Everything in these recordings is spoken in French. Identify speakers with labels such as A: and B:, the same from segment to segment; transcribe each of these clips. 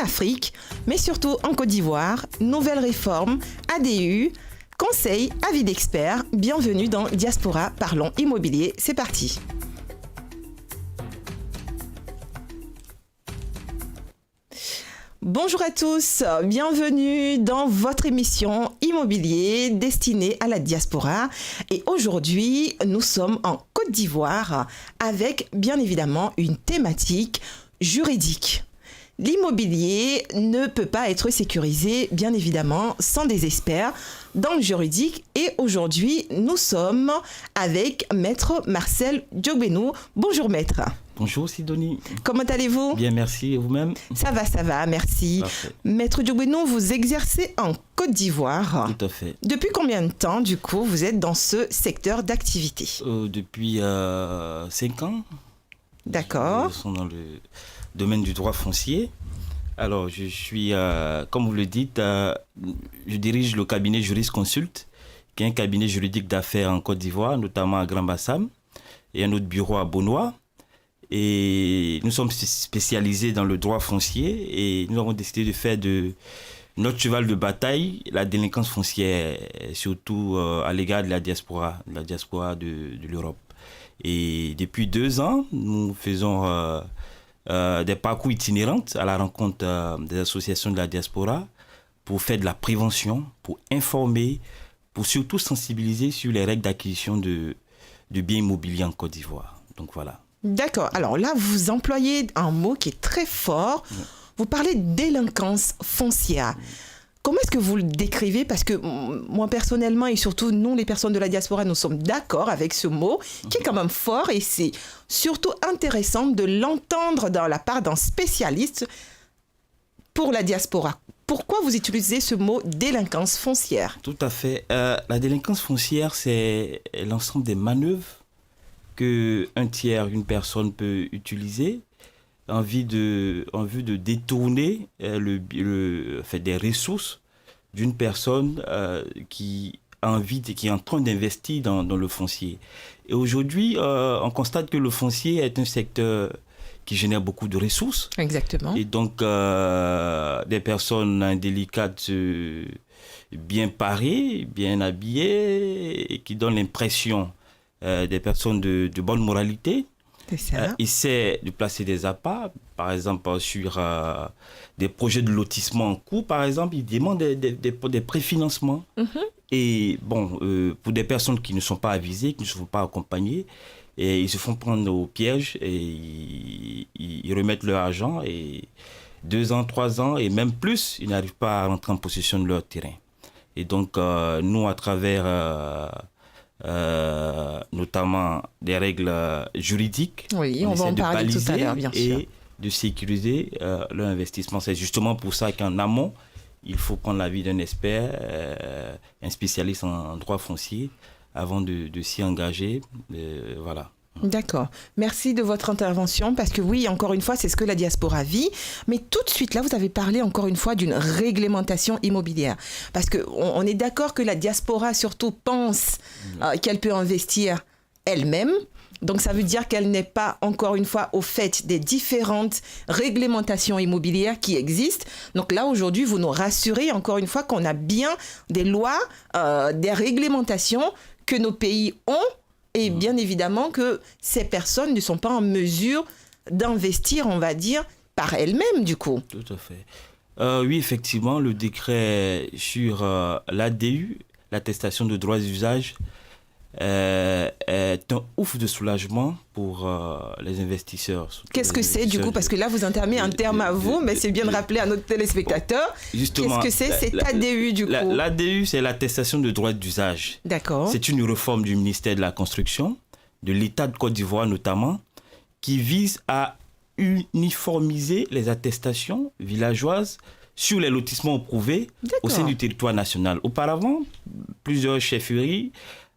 A: Afrique, mais surtout en Côte d'Ivoire, nouvelles réformes, ADU, conseils, avis d'experts. Bienvenue dans Diaspora, parlons immobilier. C'est parti. Bonjour à tous, bienvenue dans votre émission immobilier destinée à la diaspora. Et aujourd'hui, nous sommes en Côte d'Ivoire avec bien évidemment une thématique juridique. L'immobilier ne peut pas être sécurisé, bien évidemment, sans des experts dans le juridique. Et aujourd'hui, nous sommes avec Maître Marcel Djogbenou. Bonjour Maître.
B: Bonjour Sidonie.
A: Comment allez-vous?
B: Bien, merci. Et vous-même?
A: Ça va, merci.
B: Parfait.
A: Maître Djogbenou, vous exercez en Côte d'Ivoire.
B: Tout à fait.
A: Depuis combien de temps, du coup, vous êtes dans ce secteur d'activité?
B: Depuis 5 ans.
A: D'accord.
B: Nous sommes dans le domaine du droit foncier. Alors, je suis, comme vous le dites, je dirige le cabinet Juriste Consult, qui est un cabinet juridique d'affaires en Côte d'Ivoire, notamment à Grand-Bassam, et un autre bureau à Beaunois. Et nous sommes spécialisés dans le droit foncier et nous avons décidé de faire de notre cheval de bataille la délinquance foncière, surtout à l'égard de la diaspora de l'Europe. Et depuis 2 ans, nous faisons des parcours itinérants à la rencontre des associations de la diaspora pour faire de la prévention, pour informer, pour surtout sensibiliser sur les règles d'acquisition de biens immobiliers en Côte d'Ivoire. Donc voilà.
A: D'accord. Alors là, vous employez un mot qui est très fort. Vous parlez de délinquance foncière. Comment est-ce que vous le décrivez? Parce que moi, personnellement, et surtout nous, les personnes de la diaspora, nous sommes d'accord avec ce mot, qui est quand même fort. Et c'est surtout intéressant de l'entendre de la part d'un spécialiste pour la diaspora. Pourquoi vous utilisez ce mot délinquance foncière?
B: Tout à fait. La délinquance foncière, c'est l'ensemble des manœuvres qu'un tiers, une personne peut utiliser en vue de détourner des ressources d'une personne qui est en train d'investir dans le foncier. Et aujourd'hui, on constate que le foncier est un secteur qui génère beaucoup de ressources.
A: Exactement.
B: Et donc, des personnes indélicates, bien parées, bien habillées, et qui donnent l'impression des personnes de bonne moralité, essaient de placer des appâts, par exemple sur des projets de lotissement en cours, par exemple, ils demandent des préfinancements. Et bon, pour des personnes qui ne sont pas avisées, qui ne se font pas accompagner, et ils se font prendre au piège et ils remettent leur argent et 2 ans, 3 ans et même plus, ils n'arrivent pas à rentrer en possession de leur terrain. Et donc, nous, à travers notamment des règles juridiques.
A: Oui, on va en parler tout à l'heure, bien sûr.
B: Et de sécuriser leur investissement. C'est justement pour ça qu'en amont, il faut prendre l'avis d'un expert, un spécialiste en droit foncier, avant de s'y engager. Voilà.
A: D'accord. Merci de votre intervention parce que oui, encore une fois, c'est ce que la diaspora vit. Mais tout de suite, là, vous avez parlé encore une fois d'une réglementation immobilière. Parce qu'on est d'accord que la diaspora surtout pense qu'elle peut investir elle-même. Donc, ça veut dire qu'elle n'est pas, encore une fois, au fait des différentes réglementations immobilières qui existent. Donc là, aujourd'hui, vous nous rassurez, encore une fois, qu'on a bien des lois, des réglementations que nos pays ont. Et bien évidemment que ces personnes ne sont pas en mesure d'investir, on va dire, par elles-mêmes, du coup.
B: Tout à fait. Oui, effectivement, le décret sur l'ADU, l'attestation de droits d'usage, est un ouf de soulagement pour les investisseurs.
A: Qu'est-ce que c'est du coup? Parce que là, vous entamez un terme à vous, mais c'est bien de rappeler à nos téléspectateurs.
B: Justement,
A: qu'est-ce que c'est cet ADU du coup?
B: L'ADU, c'est l'attestation de droit d'usage.
A: D'accord.
B: C'est une réforme du ministère de la Construction, de l'État de Côte d'Ivoire notamment, qui vise à uniformiser les attestations villageoises sur les lotissements approuvés au sein du territoire national. Auparavant, plusieurs chefferies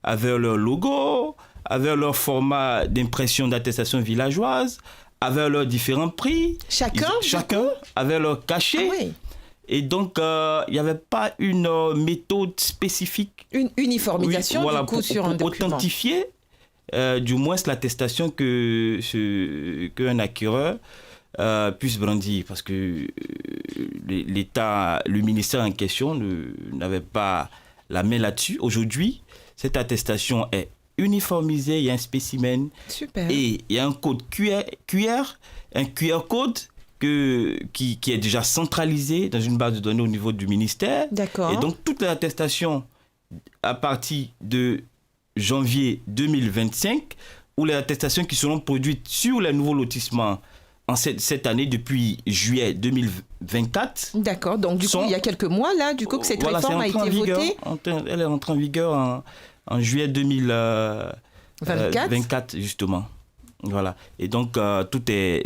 B: avaient leur logo, avaient leur format d'impression d'attestation villageoise, avaient leurs différents prix.
A: Chacun
B: avait leur cachet.
A: Ah oui.
B: Et donc, il n'y avait pas une méthode spécifique.
A: Une uniformisation,
B: voilà,
A: du coup, sur un document.
B: Pour authentifier, du moins, l'attestation qu'un acquéreur puisse brandir, parce que l'État, le ministère en question n'avait pas la main là-dessus. Aujourd'hui, cette attestation est uniformisée, il y a un spécimen.
A: Super.
B: Et il y a un code un QR code qui est déjà centralisé dans une base de données au niveau du ministère.
A: D'accord.
B: Et donc, toutes les attestations à partir de janvier 2025, ou les attestations qui seront produites sur les nouveaux lotissements en cette année depuis juillet 2024.
A: D'accord, donc du coup, il y a quelques mois là, du coup, que cette réforme a été votée.
B: Elle est entrée en vigueur en juillet 2024, justement. Voilà. Et donc, tout est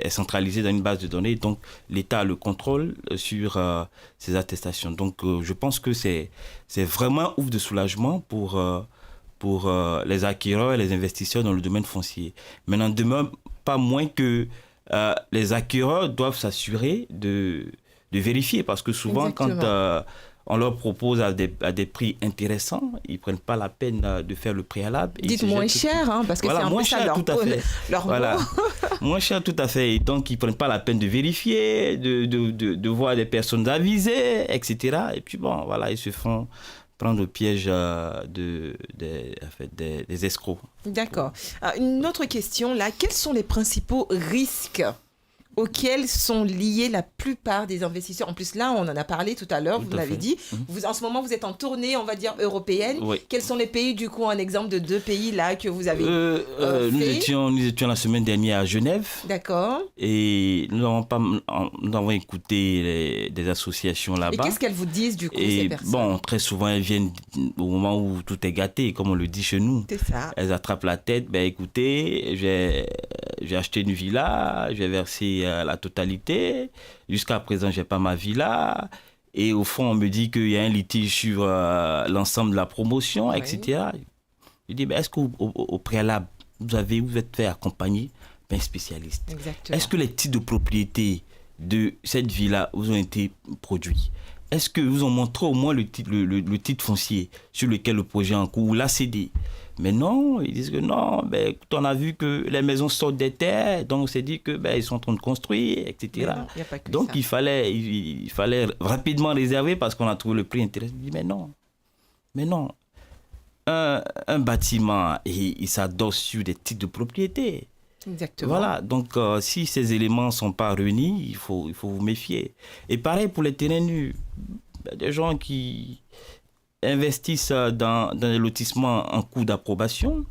B: centralisé dans une base de données. Donc, l'État a le contrôle sur ces attestations. Donc, je pense que c'est vraiment un ouf de soulagement pour les acquéreurs et les investisseurs dans le domaine foncier. Mais n'en demeure pas moins que les acquéreurs doivent s'assurer de vérifier. Parce que souvent,
A: Exactement.
B: quand on leur propose à des prix intéressants, ils ne prennent pas la peine de faire le préalable.
A: Dites moins cher, hein, parce que
B: voilà,
A: c'est un
B: moins
A: peu ça
B: cher,
A: leur,
B: tout à fait.
A: leur
B: Voilà.
A: mot.
B: Moins cher, tout à fait. Et donc, ils ne prennent pas la peine de vérifier, de voir des personnes avisées, etc. Et puis, bon, voilà, ils se font prendre au piège des escrocs.
A: D'accord. Une autre question là, quels sont les principaux risques auxquels sont liés la plupart des investisseurs? En plus, là, on en a parlé tout à l'heure, vous l'avez dit. Vous, en ce moment, vous êtes en tournée, on va dire, européenne.
B: Oui.
A: Quels sont les pays, du coup, un exemple de 2 pays là que vous avez
B: nous étions la semaine dernière à Genève.
A: D'accord.
B: Et nous avons écouté des associations là-bas.
A: Et qu'est-ce qu'elles vous disent, du coup, ces personnes?
B: Bon, très souvent, elles viennent au moment où tout est gâté, comme on le dit chez nous.
A: C'est ça.
B: Elles attrapent la tête. Ben, écoutez, j'ai acheté une villa, j'ai versé la totalité. Jusqu'à présent, j'ai pas ma villa. Et au fond, on me dit qu'il y a un litige sur l'ensemble de la promotion,
A: Oui.
B: etc. Je dis, ben, est-ce qu'au préalable, vous êtes fait accompagner par un spécialiste?
A: Exactement.
B: Est-ce que les titres de propriété de cette villa vous ont été produits? Est-ce que vous ont montré au moins le titre foncier sur lequel le projet est en cours, ou l'ACD? Mais non, ils disent que non, ben, écoute, on a vu que les maisons sortent des terres, donc on s'est dit que ils sont en train de construire, etc.
A: Mais non, y a pas que
B: Donc
A: ça.
B: il fallait rapidement réserver parce qu'on a trouvé le prix intéressant. Je dis, mais non. Un bâtiment, il s'adosse sur des titres de propriété.
A: Exactement.
B: Voilà, donc si ces éléments ne sont pas réunis, il faut vous méfier. Et pareil pour les terrains nus. Des gens qui investissent dans les lotissements en cours d'approbation,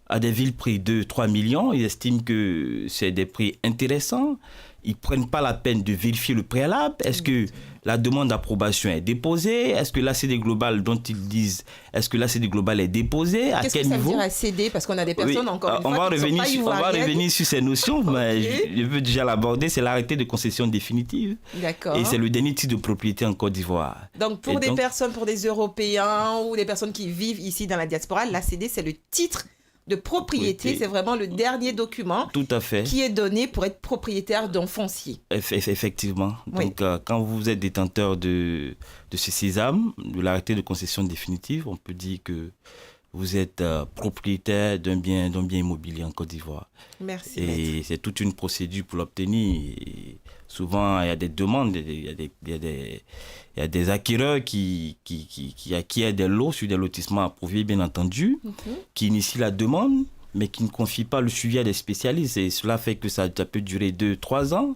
B: à des villes prix de 3 millions, ils estiment que c'est des prix intéressants. Ils ne prennent pas la peine de vérifier le préalable. Est-ce que la demande d'approbation est déposée? Est-ce que l'ACD global dont ils disent, est-ce que l'ACD global est déposé? À
A: Qu'est-ce
B: quel
A: que ça
B: niveau?
A: veut dire ACD? Parce qu'on a des personnes, encore une
B: on
A: fois,
B: va
A: qui ne sont pas
B: on va
A: ivoiriennes.
B: revenir sur ces notions, mais
A: Ok.
B: je veux déjà l'aborder. C'est l'arrêté de concession définitive.
A: D'accord.
B: Et c'est le dernier titre de propriété en Côte d'Ivoire.
A: Donc, pour des personnes, pour des Européens ou des personnes qui vivent ici dans la diaspora, l'ACD, c'est le titre de propriété. C'est vraiment le dernier document
B: Tout à fait.
A: qui est donné pour être propriétaire d'un foncier.
B: Effectivement.
A: Oui.
B: Donc, quand vous êtes détenteur de ce sésame, de l'arrêté de concession définitive, on peut dire que vous êtes propriétaire d'un bien immobilier en Côte d'Ivoire.
A: Merci.
B: Et c'est toute une procédure pour l'obtenir. Et souvent, il y a des demandes, il y a des acquéreurs qui acquièrent des lots sur des lotissements approuvés, bien entendu, qui initient la demande, mais qui ne confient pas le suivi à des spécialistes. Et cela fait que ça peut durer 2-3 ans.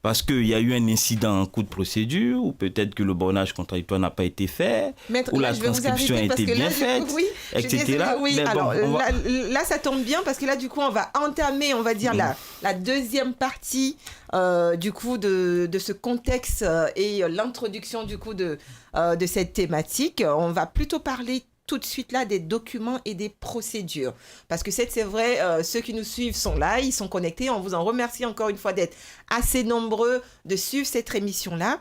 B: Parce qu'il y a eu un incident en cours de procédure, ou peut-être que le bornage contradictoire n'a pas été fait,
A: Maître,
B: ou
A: là,
B: la
A: je vais vous
B: transcription a
A: arrêter parce
B: été
A: que là,
B: bien faite,
A: oui, je suis
B: etc.
A: désolée, oui,
B: Mais bon,
A: alors
B: on va-
A: là, ça tombe bien parce que là, du coup, on va entamer, on va dire, la deuxième partie du coup de ce contexte et l'introduction du coup de cette thématique. On va plutôt parler tout de suite là des documents et des procédures. Parce que c'est vrai, ceux qui nous suivent sont là, ils sont connectés. On vous en remercie encore une fois d'être assez nombreux de suivre cette émission-là.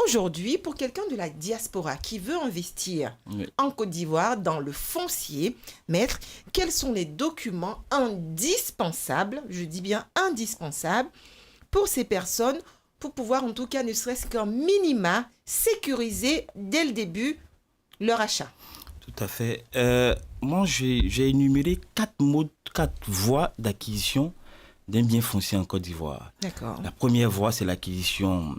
A: Aujourd'hui, pour quelqu'un de la diaspora qui veut investir en Côte d'Ivoire dans le foncier, maître, quels sont les documents indispensables, je dis bien indispensables, pour ces personnes, pour pouvoir en tout cas, ne serait-ce qu'un minima, sécuriser dès le début leur achat?
B: Tout à fait. Moi, j'ai énuméré 4 voies d'acquisition d'un bien foncier en Côte d'Ivoire.
A: D'accord.
B: La première voie, c'est l'acquisition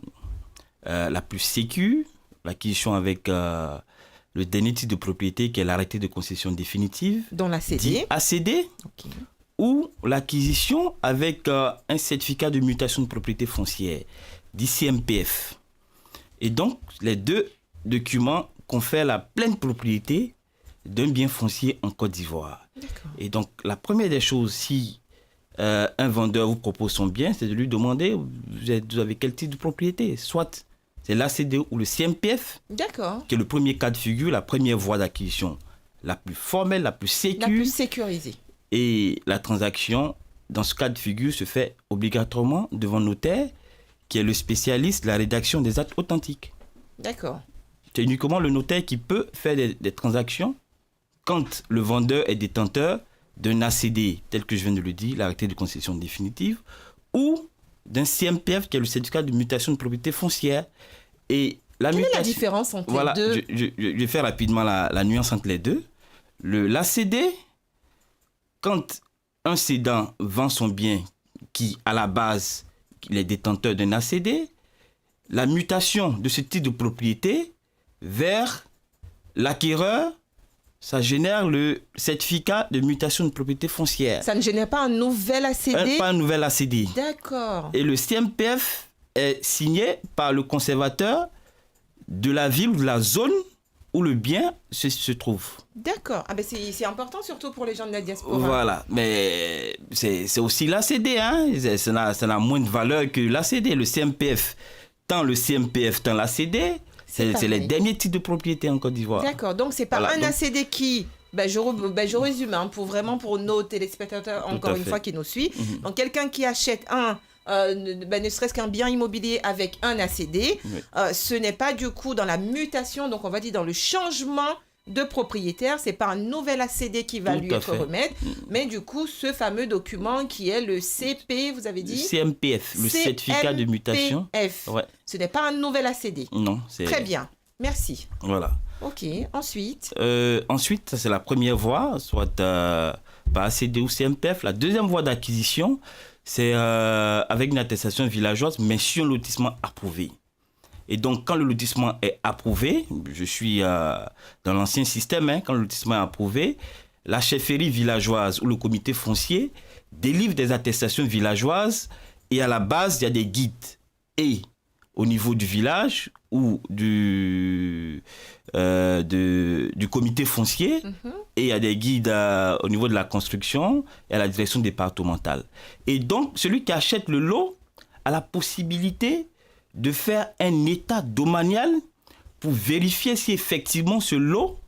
B: la plus sécure, l'acquisition avec le dernier titre de propriété qui est l'arrêté de concession définitive.
A: Dans l'ACD.
B: Dit ACD.
A: Ok.
B: Ou l'acquisition avec un certificat de mutation de propriété foncière, dit CMPF. Et donc, les deux documents confèrent la pleine propriété d'un bien foncier en Côte d'Ivoire.
A: D'accord.
B: Et donc, la première des choses, si un vendeur vous propose son bien, c'est de lui demander, vous avez quel type de propriété? Soit c'est l'ACD ou le CMPF,
A: D'accord.
B: qui est le premier cas de figure, la première voie d'acquisition, la plus formelle, la plus sécure.
A: La plus sécurisée.
B: Et la transaction, dans ce cas de figure, se fait obligatoirement devant le notaire, qui est le spécialiste de la rédaction des actes authentiques.
A: D'accord.
B: C'est uniquement le notaire qui peut faire des transactions quand le vendeur est détenteur d'un ACD, tel que je viens de le dire, l'arrêté de concession définitive, ou d'un CMPF, qui est le certificat de mutation de propriété foncière. Et
A: Quelle est la différence entre les deux?
B: Je vais faire rapidement la nuance entre les deux. L'ACD, quand un cédant vend son bien qui, à la base, il est détenteur d'un ACD, la mutation de ce type de propriété vers l'acquéreur, ça génère le certificat de mutation de propriété foncière.
A: Ça ne génère pas un nouvel ACD?
B: Pas un nouvel ACD.
A: D'accord.
B: Et le CMPF est signé par le conservateur de la ville ou de la zone où le bien se trouve.
A: D'accord. Ah ben c'est important, surtout pour les gens de la diaspora.
B: Voilà, mais c'est aussi l'ACD, hein? Ça n'a moins de valeur que l'ACD. Le CMPF, tant le CMPF, tant l'ACD, c'est les derniers titres de propriété en Côte d'Ivoire.
A: D'accord, donc c'est pas
B: voilà,
A: un ACD qui... je résume, hein, pour nos téléspectateurs, encore une fois, qui nous suivent.
B: Mm-hmm.
A: Donc quelqu'un qui achète ne serait-ce qu'un bien immobilier avec un ACD,
B: Oui.
A: Ce n'est pas du coup dans la mutation, donc on va dire dans le changement de propriétaire, c'est pas un nouvel ACD qui va
B: Tout
A: lui
B: à
A: être
B: fait.
A: remettre, mais du coup ce fameux document qui est le CP, vous avez
B: Le
A: dit
B: CMPF, le certificat de mutation.
A: CMPF.
B: Ouais.
A: Ce n'est pas un nouvel ACD.
B: Non, c'est...
A: Très bien, merci.
B: Voilà.
A: Ok, ensuite.
B: Ensuite, ça c'est la première voie, soit par ACD ou CMPF. La deuxième voie d'acquisition, c'est avec une attestation villageoise, mais sur un lotissement approuvé. Et donc, quand le lotissement est approuvé, je suis dans l'ancien système, hein, quand le lotissement est approuvé, la chefferie villageoise ou le comité foncier délivre des attestations villageoises et à la base, il y a des guides. Et au niveau du village ou du comité foncier, et il y a des guides au niveau de la construction et à la direction départementale. Et donc, celui qui achète le lot a la possibilité de faire un état domanial pour vérifier si effectivement ce lot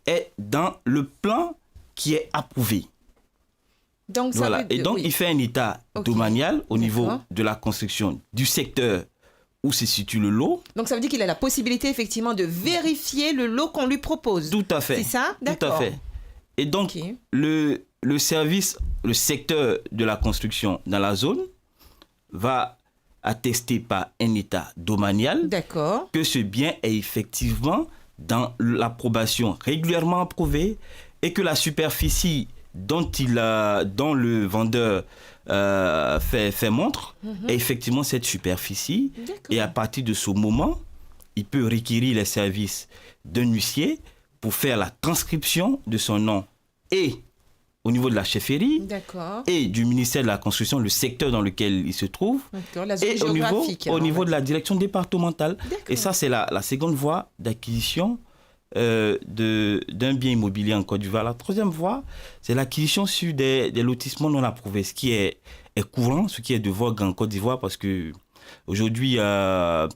B: est dans le plan qui est approuvé.
A: Donc, ça
B: Voilà.
A: veut
B: Et
A: dire-
B: donc,
A: oui.
B: il fait un état domanial au niveau
A: D'accord.
B: de la construction du secteur où se situe le lot.
A: Donc ça veut dire qu'il a la possibilité effectivement de vérifier le lot qu'on lui propose.
B: Tout à fait.
A: C'est ça?
B: Tout à
A: D'accord.
B: fait. Et donc,
A: Ok.
B: le service, le secteur de la construction dans la zone va attester par un état domanial
A: D'accord.
B: que ce bien est effectivement dans l'approbation régulièrement approuvée et que la superficie dont le vendeur fait montre est effectivement cette superficie.
A: D'accord.
B: Et à partir de ce moment, il peut requérir les services d'un huissier pour faire la transcription de son nom et au niveau de la chefferie
A: D'accord.
B: et du ministère de la Construction, le secteur dans lequel il se trouve,
A: D'accord. La zone
B: et au
A: géographique. alors,
B: niveau
A: on
B: de
A: va
B: la direction départementale.
A: D'accord.
B: Et ça, c'est la seconde voie d'acquisition d'un bien immobilier en Côte d'Ivoire. La troisième voie, c'est l'acquisition sur des lotissements non approuvés, ce qui est courant, ce qui est de vogue en Côte d'Ivoire parce que aujourd'hui,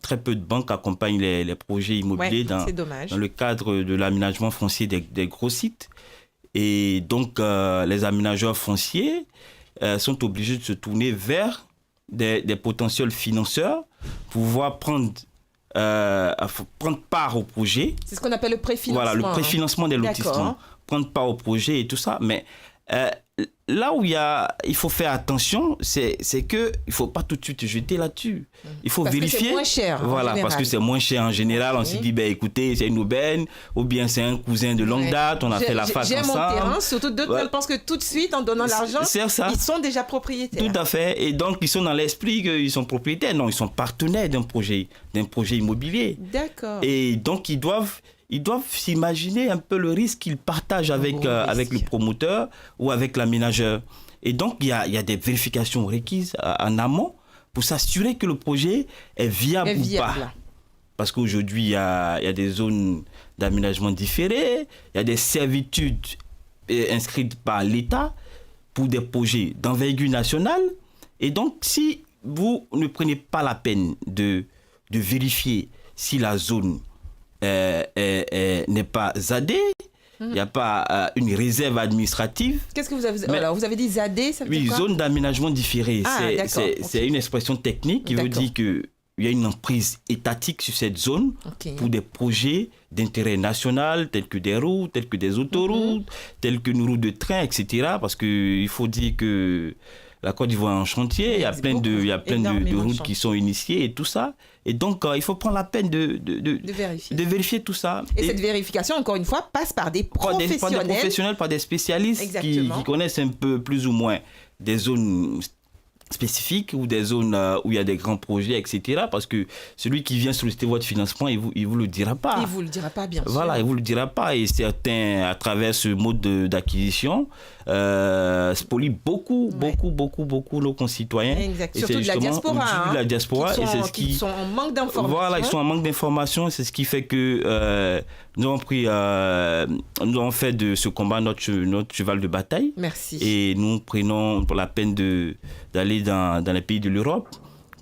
B: très peu de banques accompagnent les projets immobiliers
A: Ouais, c'est dommage.
B: dans le cadre de l'aménagement foncier des gros sites. Et donc, les aménageurs fonciers sont obligés de se tourner vers des potentiels financeurs pour pouvoir prendre part au projet.
A: C'est ce qu'on appelle le préfinancement.
B: Voilà, le préfinancement des
A: D'accord.
B: lotissements. Prendre part au projet et tout ça. Mais Euh, Là où il faut faire attention, c'est que il faut pas tout de suite jeter là-dessus. Il faut vérifier.
A: Parce que c'est moins cher.
B: Voilà, parce que c'est moins cher en général. On se dit, écoutez, c'est une aubaine, ou bien c'est un cousin de longue date, on a fait la fac ensemble.
A: J'ai mon terrain, surtout d'autres pensent que tout de suite, en donnant l'argent, ils sont déjà propriétaires.
B: Tout à fait. Et donc, ils sont dans l'esprit qu'ils sont propriétaires. Non, ils sont partenaires d'un projet immobilier.
A: D'accord.
B: Et donc, ils doivent s'imaginer un peu le risque qu'ils partagent avec le promoteur ou avec l'aménageur. Et donc, il y a des vérifications requises en amont pour s'assurer que le projet est viable ou pas. Parce qu'aujourd'hui, il y a des zones d'aménagement différées, il y a des servitudes inscrites par l'État pour des projets d'envergure nationale. Et donc, si vous ne prenez pas la peine de vérifier si la zone n'est pas ZAD, il n'y a pas une réserve administrative.
A: Qu'est-ce que vous avez... Alors, vous avez dit ZAD, ça veut dire quoi?
B: Zone d'aménagement différé. C'est une expression technique qui veut dire qu'il y a une emprise étatique sur cette zone pour des projets d'intérêt national, tels que des routes, tels que des autoroutes, tels que nos routes de train, etc. Parce qu'il faut dire que la Côte d'Ivoire est en chantier, il y a plein de routes qui sont initiées et tout ça. Et donc, il faut prendre la peine de vérifier tout ça.
A: Et cette vérification, encore une fois, passe par des professionnels.
B: Par des spécialistes qui connaissent un peu plus ou moins des zones spécifiques ou des zones où il y a des grands projets, etc. Parce que celui qui vient solliciter votre financement, il vous le dira pas.
A: Il vous le dira pas, bien sûr.
B: Voilà, il vous le dira pas. Et certains, à travers ce mode d'acquisition, spolient beaucoup nos concitoyens.
A: Exact. Surtout de la diaspora.
B: De la diaspora.
A: Qui sont en manque d'informations.
B: Voilà, ils sont en manque d'informations. C'est ce qui fait que nous avons fait de ce combat notre cheval de bataille.
A: Merci.
B: Et nous prenons pour la peine d'aller dans les pays de l'Europe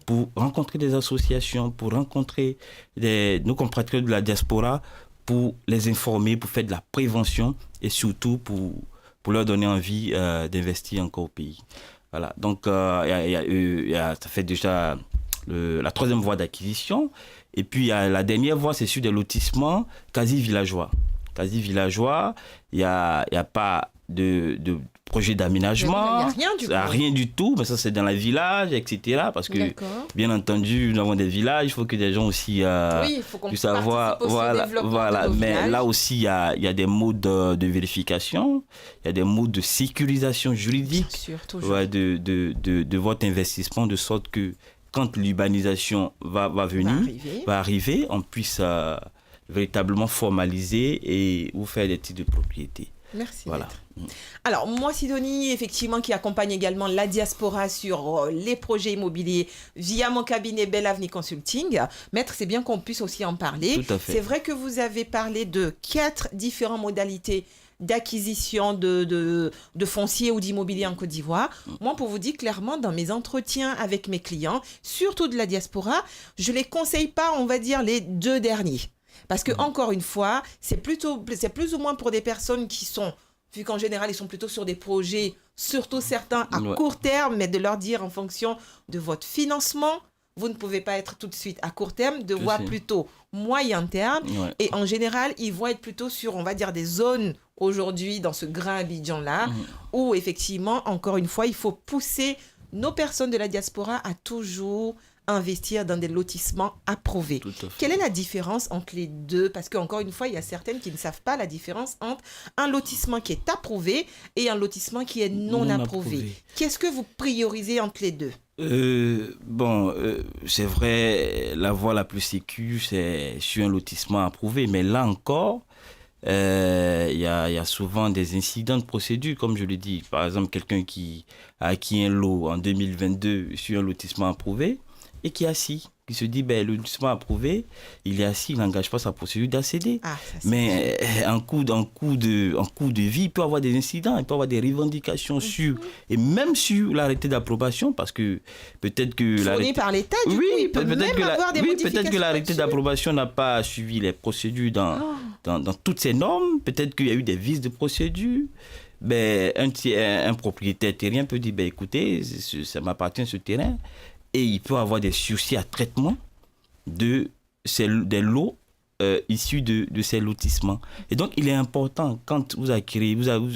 B: pour rencontrer des associations, pour rencontrer nos compatriotes de la diaspora, pour les informer, pour faire de la prévention et surtout pour leur donner envie d'investir encore au pays. Voilà. Donc, ça fait déjà la troisième voie d'acquisition. Et puis, la dernière voie, c'est sur des lotissements quasi villageois. Quasi villageois, il n'y a pas de projet d'aménagement.
A: Il n'y a
B: rien du tout. Mais ça, c'est dans les villages, etc. Parce que, bien entendu, nous avons des villages. Il faut que des gens aussi
A: puissent savoir.
B: Voilà. Mais là aussi, il y a des modes de vérification. Il y a des modes de sécurisation juridique de votre investissement, de sorte que quand l'urbanisation va arriver, on puisse véritablement formaliser et vous faire des titres de propriété.
A: Merci.
B: Voilà.
A: Alors, moi, Sidonie, effectivement, qui accompagne également la diaspora sur les projets immobiliers via mon cabinet Belle Avenue Consulting. Maître, c'est bien qu'on puisse aussi en parler.
B: Tout à fait.
A: C'est vrai que vous avez parlé de 4 différentes modalités d'acquisition de foncier ou d'immobilier en Côte d'Ivoire. Moi, pour vous dire clairement, dans mes entretiens avec mes clients, surtout de la diaspora, je ne les conseille pas, on va dire, les 2 derniers. Parce que, encore une fois, c'est plus ou moins pour des personnes qui sont, vu qu'en général, ils sont plutôt sur des projets, surtout certains à court terme, mais de leur dire en fonction de votre financement, vous ne pouvez pas être tout de suite à court terme, de voir plutôt moyen terme. Ouais. Et en général, ils vont être plutôt sur, on va dire, des zones aujourd'hui dans ce grand Abidjan-là, où effectivement, encore une fois, il faut pousser nos personnes de la diaspora à toujours investir dans des lotissements approuvés. Quelle est la différence entre les deux? Parce qu'encore une fois, il y a certaines qui ne savent pas la différence entre un lotissement qui est approuvé et un lotissement qui est non approuvé. Qu'est-ce que vous priorisez entre les deux?
B: C'est vrai, la voie la plus sécure, c'est sur un lotissement approuvé. Mais là encore, il y a souvent des incidents de procédure, comme je le dis. Par exemple, quelqu'un qui a acquis un lot en 2022 sur un lotissement approuvé, et qui est assis, qui se dit, le lotissement approuvé, il est assis, il n'engage pas sa procédure d'accéder. Mais en cours de vie, il peut avoir des incidents, il peut avoir des revendications sur, et même sur l'arrêté d'approbation, parce que peut-être que...
A: Fourni par l'État, du coup, il peut même avoir des modifications.
B: Peut-être que l'arrêté d'approbation n'a pas suivi les procédures dans toutes ces normes, peut-être qu'il y a eu des vices de procédure. Un propriétaire terrien peut dire, écoutez, ça m'appartient ce terrain. Et il peut avoir des sursis à traitement des lots issus de ces lotissements. Et donc, il est important, quand vous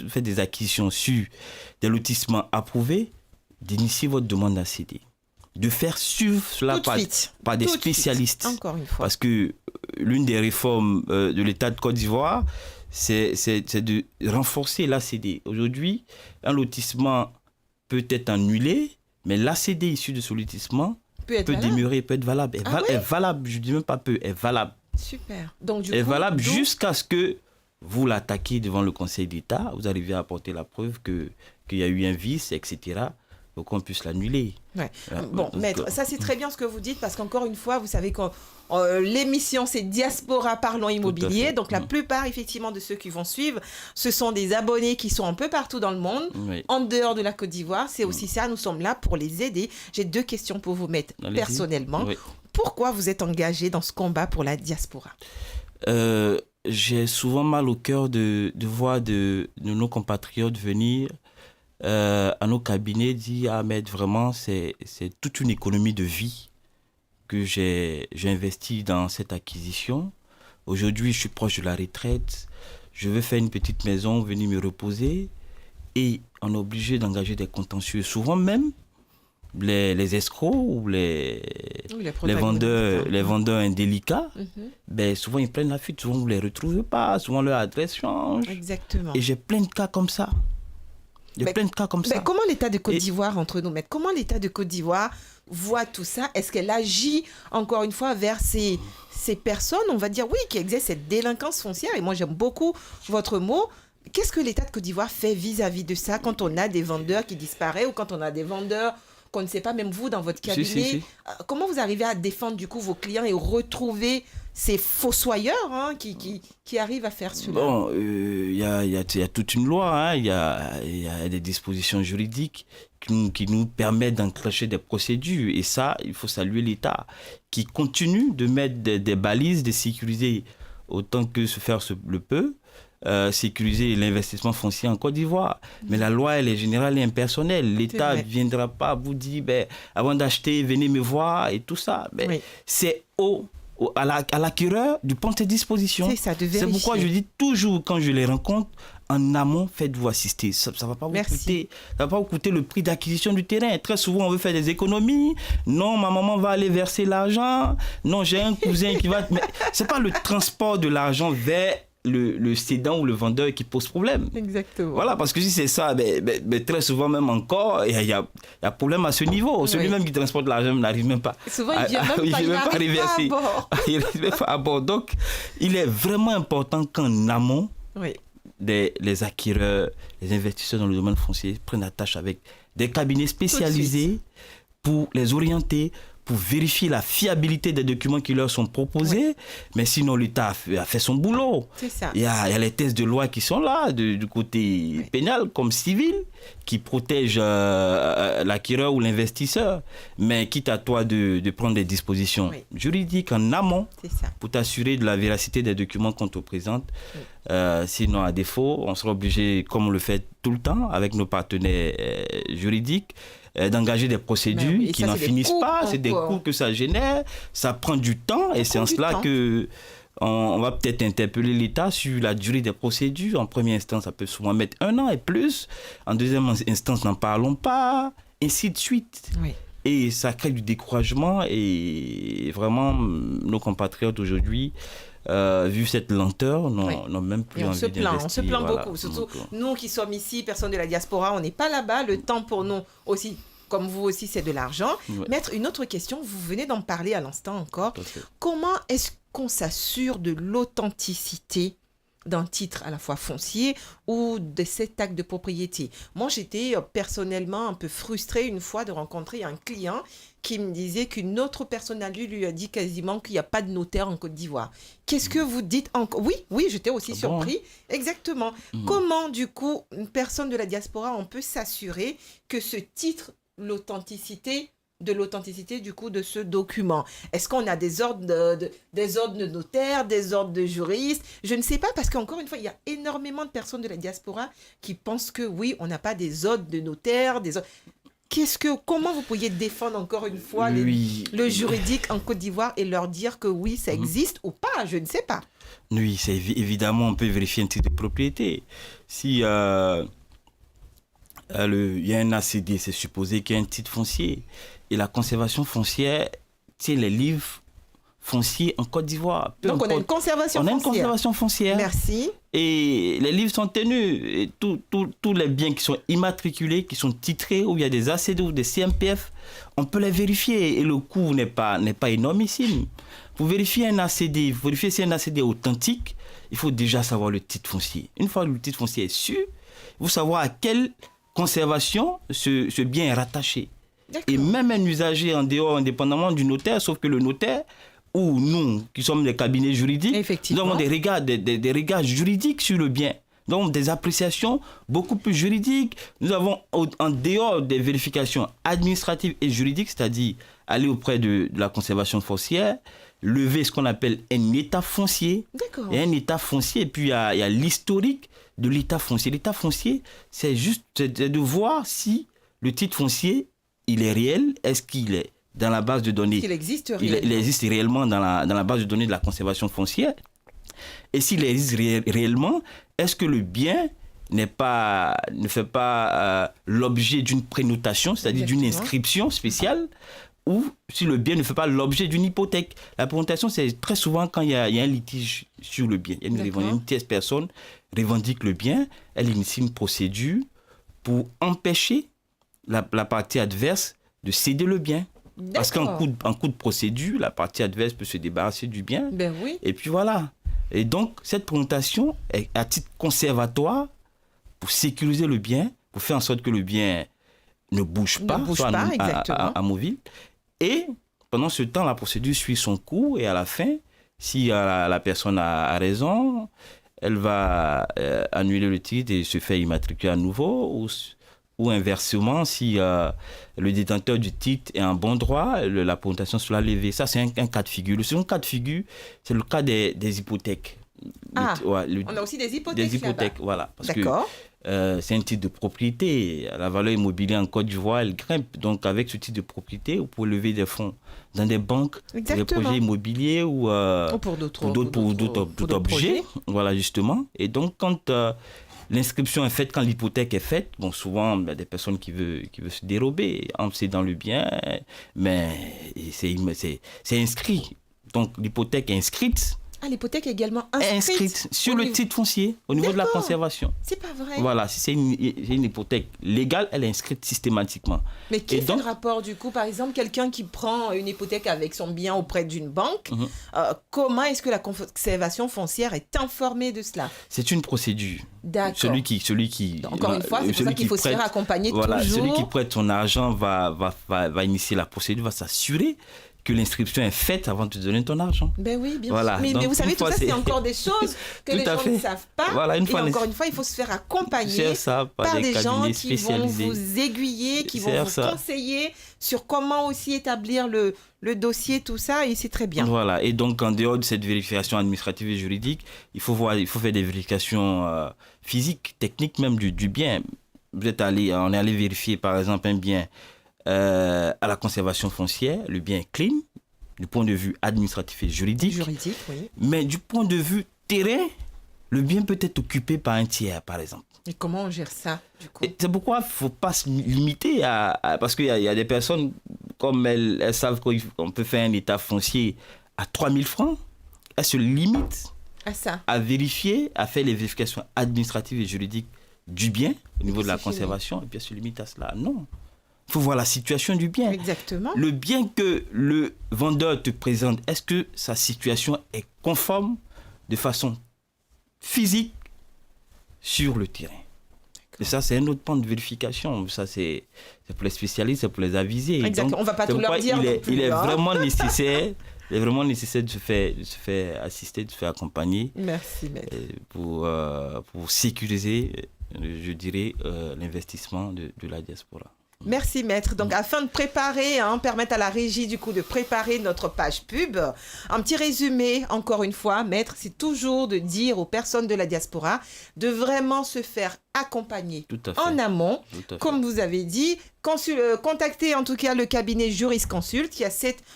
B: faites des acquisitions sur des lotissements approuvés, d'initier votre demande d'ACD. De faire suivre cela par des spécialistes.
A: Encore une fois.
B: Parce que l'une des réformes de l'État de Côte d'Ivoire, c'est de renforcer l'ACD. Aujourd'hui, un lotissement peut être annulé, mais l'ACD issu de ce lotissement peut demeurer, peut être valable. Est valable, je ne dis même pas peu, est valable.
A: Super. Donc,
B: est valable jusqu'à ce que vous l'attaquiez devant le Conseil d'État, vous arrivez à apporter la preuve qu'il y a eu un vice, etc., pour qu'on puisse l'annuler.
A: Ouais. Bon, maître, ça c'est très bien ce que vous dites, parce qu'encore une fois, vous savez que l'émission c'est Diaspora Parlons Immobilier, donc la plupart effectivement de ceux qui vont suivre, ce sont des abonnés qui sont un peu partout dans le monde, en dehors de la Côte d'Ivoire, c'est aussi ça, nous sommes là pour les aider. J'ai 2 questions pour vous, maître, personnellement. Pourquoi vous êtes engagé dans ce combat pour la diaspora?
B: J'ai souvent mal au cœur de voir de nos compatriotes venir à nos cabinets dire « Ah, mais vraiment, c'est toute une économie de vie que j'ai investi dans cette acquisition. Aujourd'hui, je suis proche de la retraite. Je veux faire une petite maison, venir me reposer. » Et on est obligé d'engager des contentieux. Souvent même, les escrocs ou les vendeurs indélicats, ben souvent ils prennent la fuite. Souvent, vous ne les retrouvez pas. Souvent, leur adresse change.
A: Exactement.
B: Et j'ai plein de cas comme ça.
A: Comment l'État de Côte d'Ivoire, entre nous, maître, comment l'État de Côte d'Ivoire voit tout ça? Est-ce qu'elle agit, encore une fois, vers ces personnes, on va dire, oui, qui exercent cette délinquance foncière? Et moi, j'aime beaucoup votre mot. Qu'est-ce que l'État de Côte d'Ivoire fait vis-à-vis de ça quand on a des vendeurs qui disparaissent ou quand on a des vendeurs qu'on ne sait pas, même vous, dans votre cabinet? Comment vous arrivez à défendre, du coup, vos clients et retrouver ces fossoyeurs qui arrivent à faire cela?
B: Bon, il y a toute une loi, il y a des dispositions juridiques qui nous permettent d'enclencher des procédures. Et ça, il faut saluer l'État qui continue de mettre des balises, de sécuriser autant que se faire le peut, sécuriser l'investissement foncier en Côte d'Ivoire. Mais la loi, elle est générale et impersonnelle. L'État ne viendra pas vous dire, avant d'acheter, venez me voir et tout ça. C'est à l'acquéreur de prendre ses dispositions.
A: C'est ça, de vérifier.
B: C'est pourquoi je dis toujours, quand je les rencontre, en amont, faites-vous assister. Ça ne va pas vous coûter le prix d'acquisition du terrain. Très souvent, on veut faire des économies. Non, ma maman va aller verser l'argent. Non, j'ai un cousin qui va... Mais ce n'est pas le transport de l'argent vers le cédant ou le vendeur qui pose problème.
A: Exactement.
B: Voilà, parce que si c'est ça, très souvent même encore, il y a problème à ce niveau. Celui même qui transporte l'argent n'arrive même pas.
A: Souvent, il ne vient même pas arriver à bord.
B: Il n'arrive même pas à bord. Donc, il est vraiment important qu'en amont, les acquéreurs, les investisseurs dans le domaine foncier prennent la tâche avec des cabinets spécialisés pour les orienter, pour vérifier la fiabilité des documents qui leur sont proposés. Mais sinon, l'État a fait son boulot.
A: C'est ça.
B: Il y a les tests de loi qui sont là, du côté pénal comme civil, qui protègent l'acquéreur ou l'investisseur. Mais quitte à toi de prendre des dispositions juridiques en amont pour t'assurer de la véracité des documents qu'on te présente. Sinon, à défaut, on sera obligé, comme on le fait tout le temps avec nos partenaires juridiques, d'engager des procédures qui n'en finissent pas. C'est des coûts que ça génère. Ça prend du temps et c'est en cela que on va peut-être interpeller l'État sur la durée des procédures. En première instance, ça peut souvent mettre 1 an et plus. En deuxième instance, n'en parlons pas. Ainsi de suite. Et ça crée du découragement. Et vraiment, nos compatriotes aujourd'hui, vu cette lenteur, n'ont même plus envie d'investir.
A: On se plaint beaucoup. Surtout nous qui sommes ici, personnes de la diaspora, on n'est pas là-bas. Le temps pour nous aussi, comme vous aussi, c'est de l'argent. Maître, une autre question, vous venez d'en parler à l'instant encore. Comment est-ce qu'on s'assure de l'authenticité d'un titre à la fois foncier ou de cet acte de propriété? Moi, j'étais personnellement un peu frustrée une fois de rencontrer un client qui me disait qu'une autre personne à lui a dit quasiment qu'il n'y a pas de notaire en Côte d'Ivoire. Qu'est-ce que vous dites encore? Oui, j'étais aussi surpris. Exactement. Comment, du coup, une personne de la diaspora, on peut s'assurer que ce titre, l'authenticité du coup de ce document? Est-ce qu'on a des ordres de notaires, des ordres de juristes? Je ne sais pas, parce qu'encore une fois, il y a énormément de personnes de la diaspora qui pensent que oui, on n'a pas des ordres de notaires, Comment vous pourriez défendre encore une fois le juridique en Côte d'Ivoire et leur dire que oui, ça existe ou pas, je ne sais pas.
B: Oui, c'est évidemment, on peut vérifier un titre de propriété. Si il y a un ACD, c'est supposé qu'il y a un titre foncier. Et la conservation foncière, c'est les livres fonciers en Côte d'Ivoire.
A: Donc on a une conservation foncière.
B: On a une conservation foncière.
A: Merci.
B: Et les livres sont tenus. Et tous les biens qui sont immatriculés, qui sont titrés, où il y a des ACD ou des CMPF, on peut les vérifier. Et le coût n'est pas énormissime. Pour vérifier un ACD, vérifier si un ACD est authentique, il faut déjà savoir le titre foncier. Une fois que le titre foncier est sûr, il faut savoir à quelle conservation ce bien est rattaché.
A: D'accord.
B: Et même un usager en dehors, indépendamment du notaire, sauf que le notaire, ou nous, qui sommes des cabinets juridiques, nous avons des regards juridiques sur le bien. Donc des appréciations beaucoup plus juridiques. Nous avons, en dehors des vérifications administratives et juridiques, c'est-à-dire aller auprès de la conservation foncière, lever ce qu'on appelle un état foncier.
A: D'accord.
B: Et un état foncier, et puis il y a l'historique de l'état foncier. L'état foncier, c'est de voir si le titre foncier, il est réel, est-ce qu'il est dans la base de données.
A: Il existe réellement.
B: Il existe réellement dans la base de données de la conservation foncière. Et s'il existe réellement, est-ce que le bien ne fait pas l'objet d'une prénotation, c'est-à-dire d'une inscription spéciale, ou si le bien ne fait pas l'objet d'une hypothèque. La prénotation, c'est très souvent quand il y a un litige sur le bien. Il y a une tierce personne revendique le bien, elle initie une procédure pour empêcher la partie adverse de céder le bien.
A: D'accord.
B: Parce qu'en coup de procédure, la partie adverse peut se débarrasser du bien.
A: Ben oui.
B: Et puis voilà. Et donc, cette présentation est à titre conservatoire pour sécuriser le bien, pour faire en sorte que le bien ne bouge pas, amovible. Et pendant ce temps, la procédure suit son cours et à la fin, si la personne a raison, elle va annuler le titre et se faire immatriculer à nouveau, ou inversement, si le détenteur du titre est en bon droit, la présentation sera levée. Ça, c'est un cas de figure. Le second cas de figure, c'est le cas des hypothèques.
A: On a aussi des hypothèques.
B: Des hypothèques, voilà. Parce
A: D'accord.
B: que c'est un titre de propriété. La valeur immobilière en Côte d'Ivoire, elle grimpe. Donc, avec ce titre de propriété, vous pouvez lever des fonds dans des banques, pour des projets immobiliers ou
A: pour d'autres
B: objets. Voilà, justement. Et donc, quand l'inscription est faite, quand l'hypothèque est faite, bon, souvent, il y a des personnes qui veulent se dérober, c'est dans le bien, mais c'est inscrit. Donc, l'hypothèque est inscrite.
A: Ah, l'hypothèque est également inscrite
B: sur le titre foncier, au niveau de la conservation.
A: C'est pas vrai.
B: Voilà, si c'est une hypothèque légale, elle est inscrite systématiquement.
A: Mais qui fait le rapport du coup? Par exemple, quelqu'un qui prend une hypothèque avec son bien auprès d'une banque, comment est-ce que la conservation foncière est informée de cela? C'est
B: une procédure.
A: D'accord.
B: Celui qui
A: encore une fois, c'est pour ça qu'il faut se faire accompagner toujours.
B: Celui qui prête son argent va initier la procédure, va s'assurer que l'inscription est faite avant de te donner ton argent.
A: Ben oui, bien sûr. Mais vous savez, tout ça, c'est encore des choses que les gens ne savent pas.
B: Voilà, encore
A: une fois, il faut se faire accompagner par des gens qui vont vous aiguiller, qui vont vous conseiller sur comment aussi établir le dossier, tout ça, et c'est très bien.
B: Voilà, et donc en dehors de cette vérification administrative et juridique, il faut faire des vérifications physiques, techniques même du bien. On est allé vérifier par exemple un bien à la conservation foncière, le bien est clean, du point de vue administratif et juridique.
A: Juridique, oui.
B: Mais du point de vue terrain, le bien peut être occupé par un tiers, par exemple.
A: Et comment on gère ça, du coup?
B: C'est pourquoi il ne faut pas se limiter parce qu'il y a des personnes, comme elles savent qu'on peut faire un état foncier à 3 000 francs, elles se limitent à vérifier, à faire les vérifications administratives et juridiques du bien, au niveau de la conservation, et puis elles se limitent à cela. Non. Il faut voir la situation du bien.
A: Exactement.
B: Le bien que le vendeur te présente, est-ce que sa situation est conforme de façon physique sur le terrain? Et ça, c'est un autre point de vérification. Ça, c'est pour les spécialistes, c'est pour les aviser.
A: Exactement. On ne va pas tout leur dire non plus.
B: Il est vraiment nécessaire. Il est vraiment nécessaire de se faire assister, de se faire accompagner.
A: Merci, maître.
B: Pour sécuriser, je dirais, l'investissement de la diaspora.
A: Merci maître. Donc afin de préparer, permettre à la régie du coup de préparer notre page pub, un petit résumé encore une fois, maître, c'est toujours de dire aux personnes de la diaspora de vraiment se faire accompagner en amont, comme vous avez dit, contacter en tout cas le cabinet Jurisconsult qui a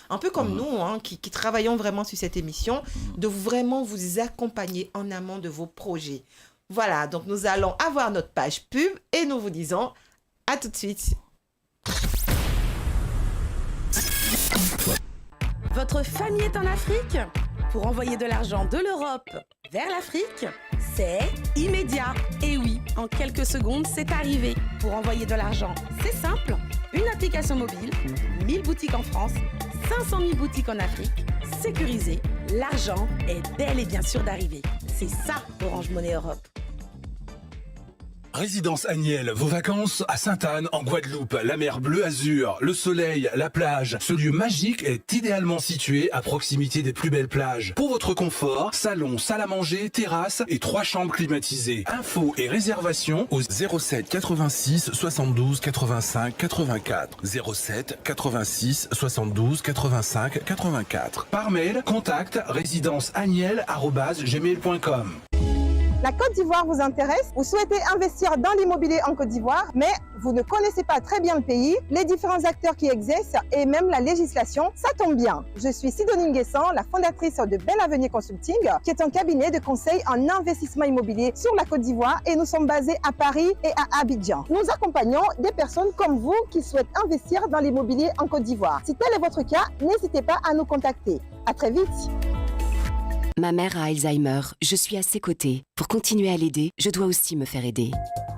A: un peu comme nous, qui travaillons vraiment sur cette émission, de vraiment vous accompagner en amont de vos projets. Voilà, donc nous allons avoir notre page pub et nous vous disons à tout de suite.
C: Votre famille est en Afrique? Pour envoyer de l'argent de l'Europe vers l'Afrique, c'est immédiat. Et oui, en quelques secondes, c'est arrivé. Pour envoyer de l'argent, c'est simple. Une application mobile, 1000 boutiques en France, 500 000 boutiques en Afrique, sécurisé. L'argent est bel et bien sûr d'arriver. C'est ça, Orange Money Europe.
D: Résidence Agnelle, vos vacances à Sainte-Anne, en Guadeloupe, la mer bleu azur, le soleil, la plage. Ce lieu magique est idéalement situé à proximité des plus belles plages. Pour votre confort, salon, salle à manger, terrasse et 3 chambres climatisées. Infos et réservations au 07 86 72 85 84. 07 86 72 85 84. Par mail, contact résidenceagnelle@gmail.com.
E: La Côte d'Ivoire vous intéresse? Vous souhaitez investir dans l'immobilier en Côte d'Ivoire, mais vous ne connaissez pas très bien le pays, les différents acteurs qui exercent et même la législation? Ça tombe bien. Je suis Sidonie Nguessan, la fondatrice de Belle Avenue Consulting, qui est un cabinet de conseil en investissement immobilier sur la Côte d'Ivoire et nous sommes basés à Paris et à Abidjan. Nous accompagnons des personnes comme vous qui souhaitent investir dans l'immobilier en Côte d'Ivoire. Si tel est votre cas, n'hésitez pas à nous contacter. À très vite.
F: Ma mère a Alzheimer, je suis à ses côtés. Pour continuer à l'aider, je dois aussi me faire aider.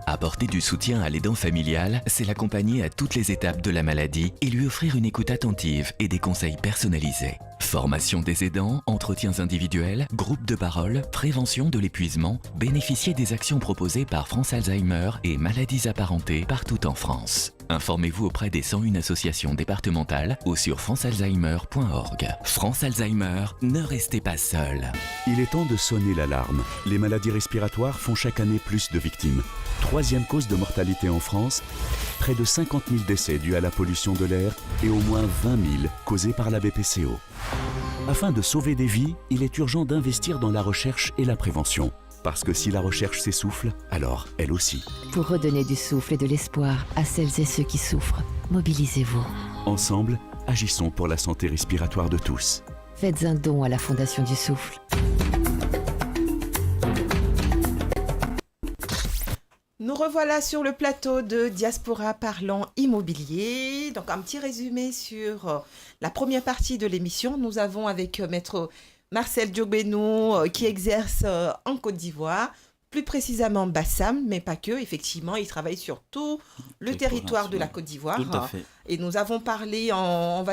G: Apporter du soutien à l'aidant familial, c'est l'accompagner à toutes les étapes de la maladie et lui offrir une écoute attentive et des conseils personnalisés. Formation des aidants, entretiens individuels, groupes de parole, prévention de l'épuisement, bénéficiez des actions proposées par France Alzheimer et maladies apparentées partout en France. Informez-vous auprès des 101 associations départementales ou sur francealzheimer.org. France Alzheimer, ne restez pas seul.
H: Il est temps de sonner l'alarme. Les maladies respiratoires font chaque année plus de victimes. 3e cause de mortalité en France, près de 50 000 décès dus à la pollution de l'air et au moins 20 000 causés par la BPCO. Afin de sauver des vies, il est urgent d'investir dans la recherche et la prévention. Parce que si la recherche s'essouffle, alors elle aussi.
F: Pour redonner du souffle et de l'espoir à celles et ceux qui souffrent, mobilisez-vous.
H: Ensemble, agissons pour la santé respiratoire de tous.
F: Faites un don à la Fondation du Souffle.
A: Nous revoilà sur le plateau de Diaspora Parlant Immobilier. Donc un petit résumé sur la première partie de l'émission. Nous avons avec maître Marcel Diogbenou qui exerce en Côte d'Ivoire, plus précisément Bassam, mais pas que. Effectivement, il travaille sur tout le territoire de la Côte d'Ivoire.
B: Tout à fait.
A: Et nous avons parlé, en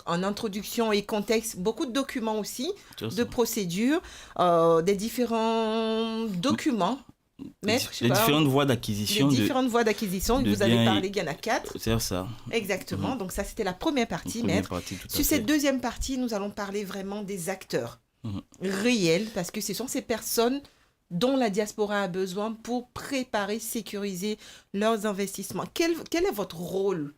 A: introduction et contexte, beaucoup de documents aussi, de procédures, des différents documents. Maître,
B: différentes voies d'acquisition.
A: Les différentes voies d'acquisition, vous avez parlé, il y en a 4.
B: C'est ça.
A: Exactement, donc ça c'était la première partie, maître. Sur cette deuxième partie, nous allons parler vraiment des acteurs réels, parce que ce sont ces personnes dont la diaspora a besoin pour préparer, sécuriser leurs investissements. Quel est votre rôle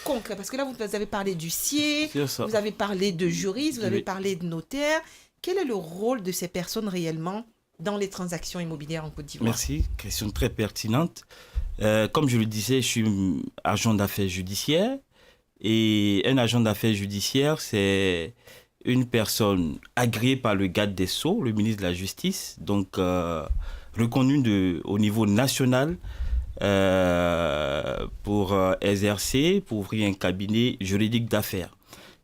A: concret? Parce que là, vous avez parlé d'huissier, vous avez parlé de juriste, vous avez parlé de notaire. Quel est le rôle de ces personnes réellement dans les transactions immobilières en Côte d'Ivoire?
B: Merci, question très pertinente. Comme je le disais, je suis agent d'affaires judiciaire. Et un agent d'affaires judiciaire, c'est une personne agréée par le garde des Sceaux, le ministre de la Justice, donc reconnue au niveau national pour exercer, pour ouvrir un cabinet juridique d'affaires.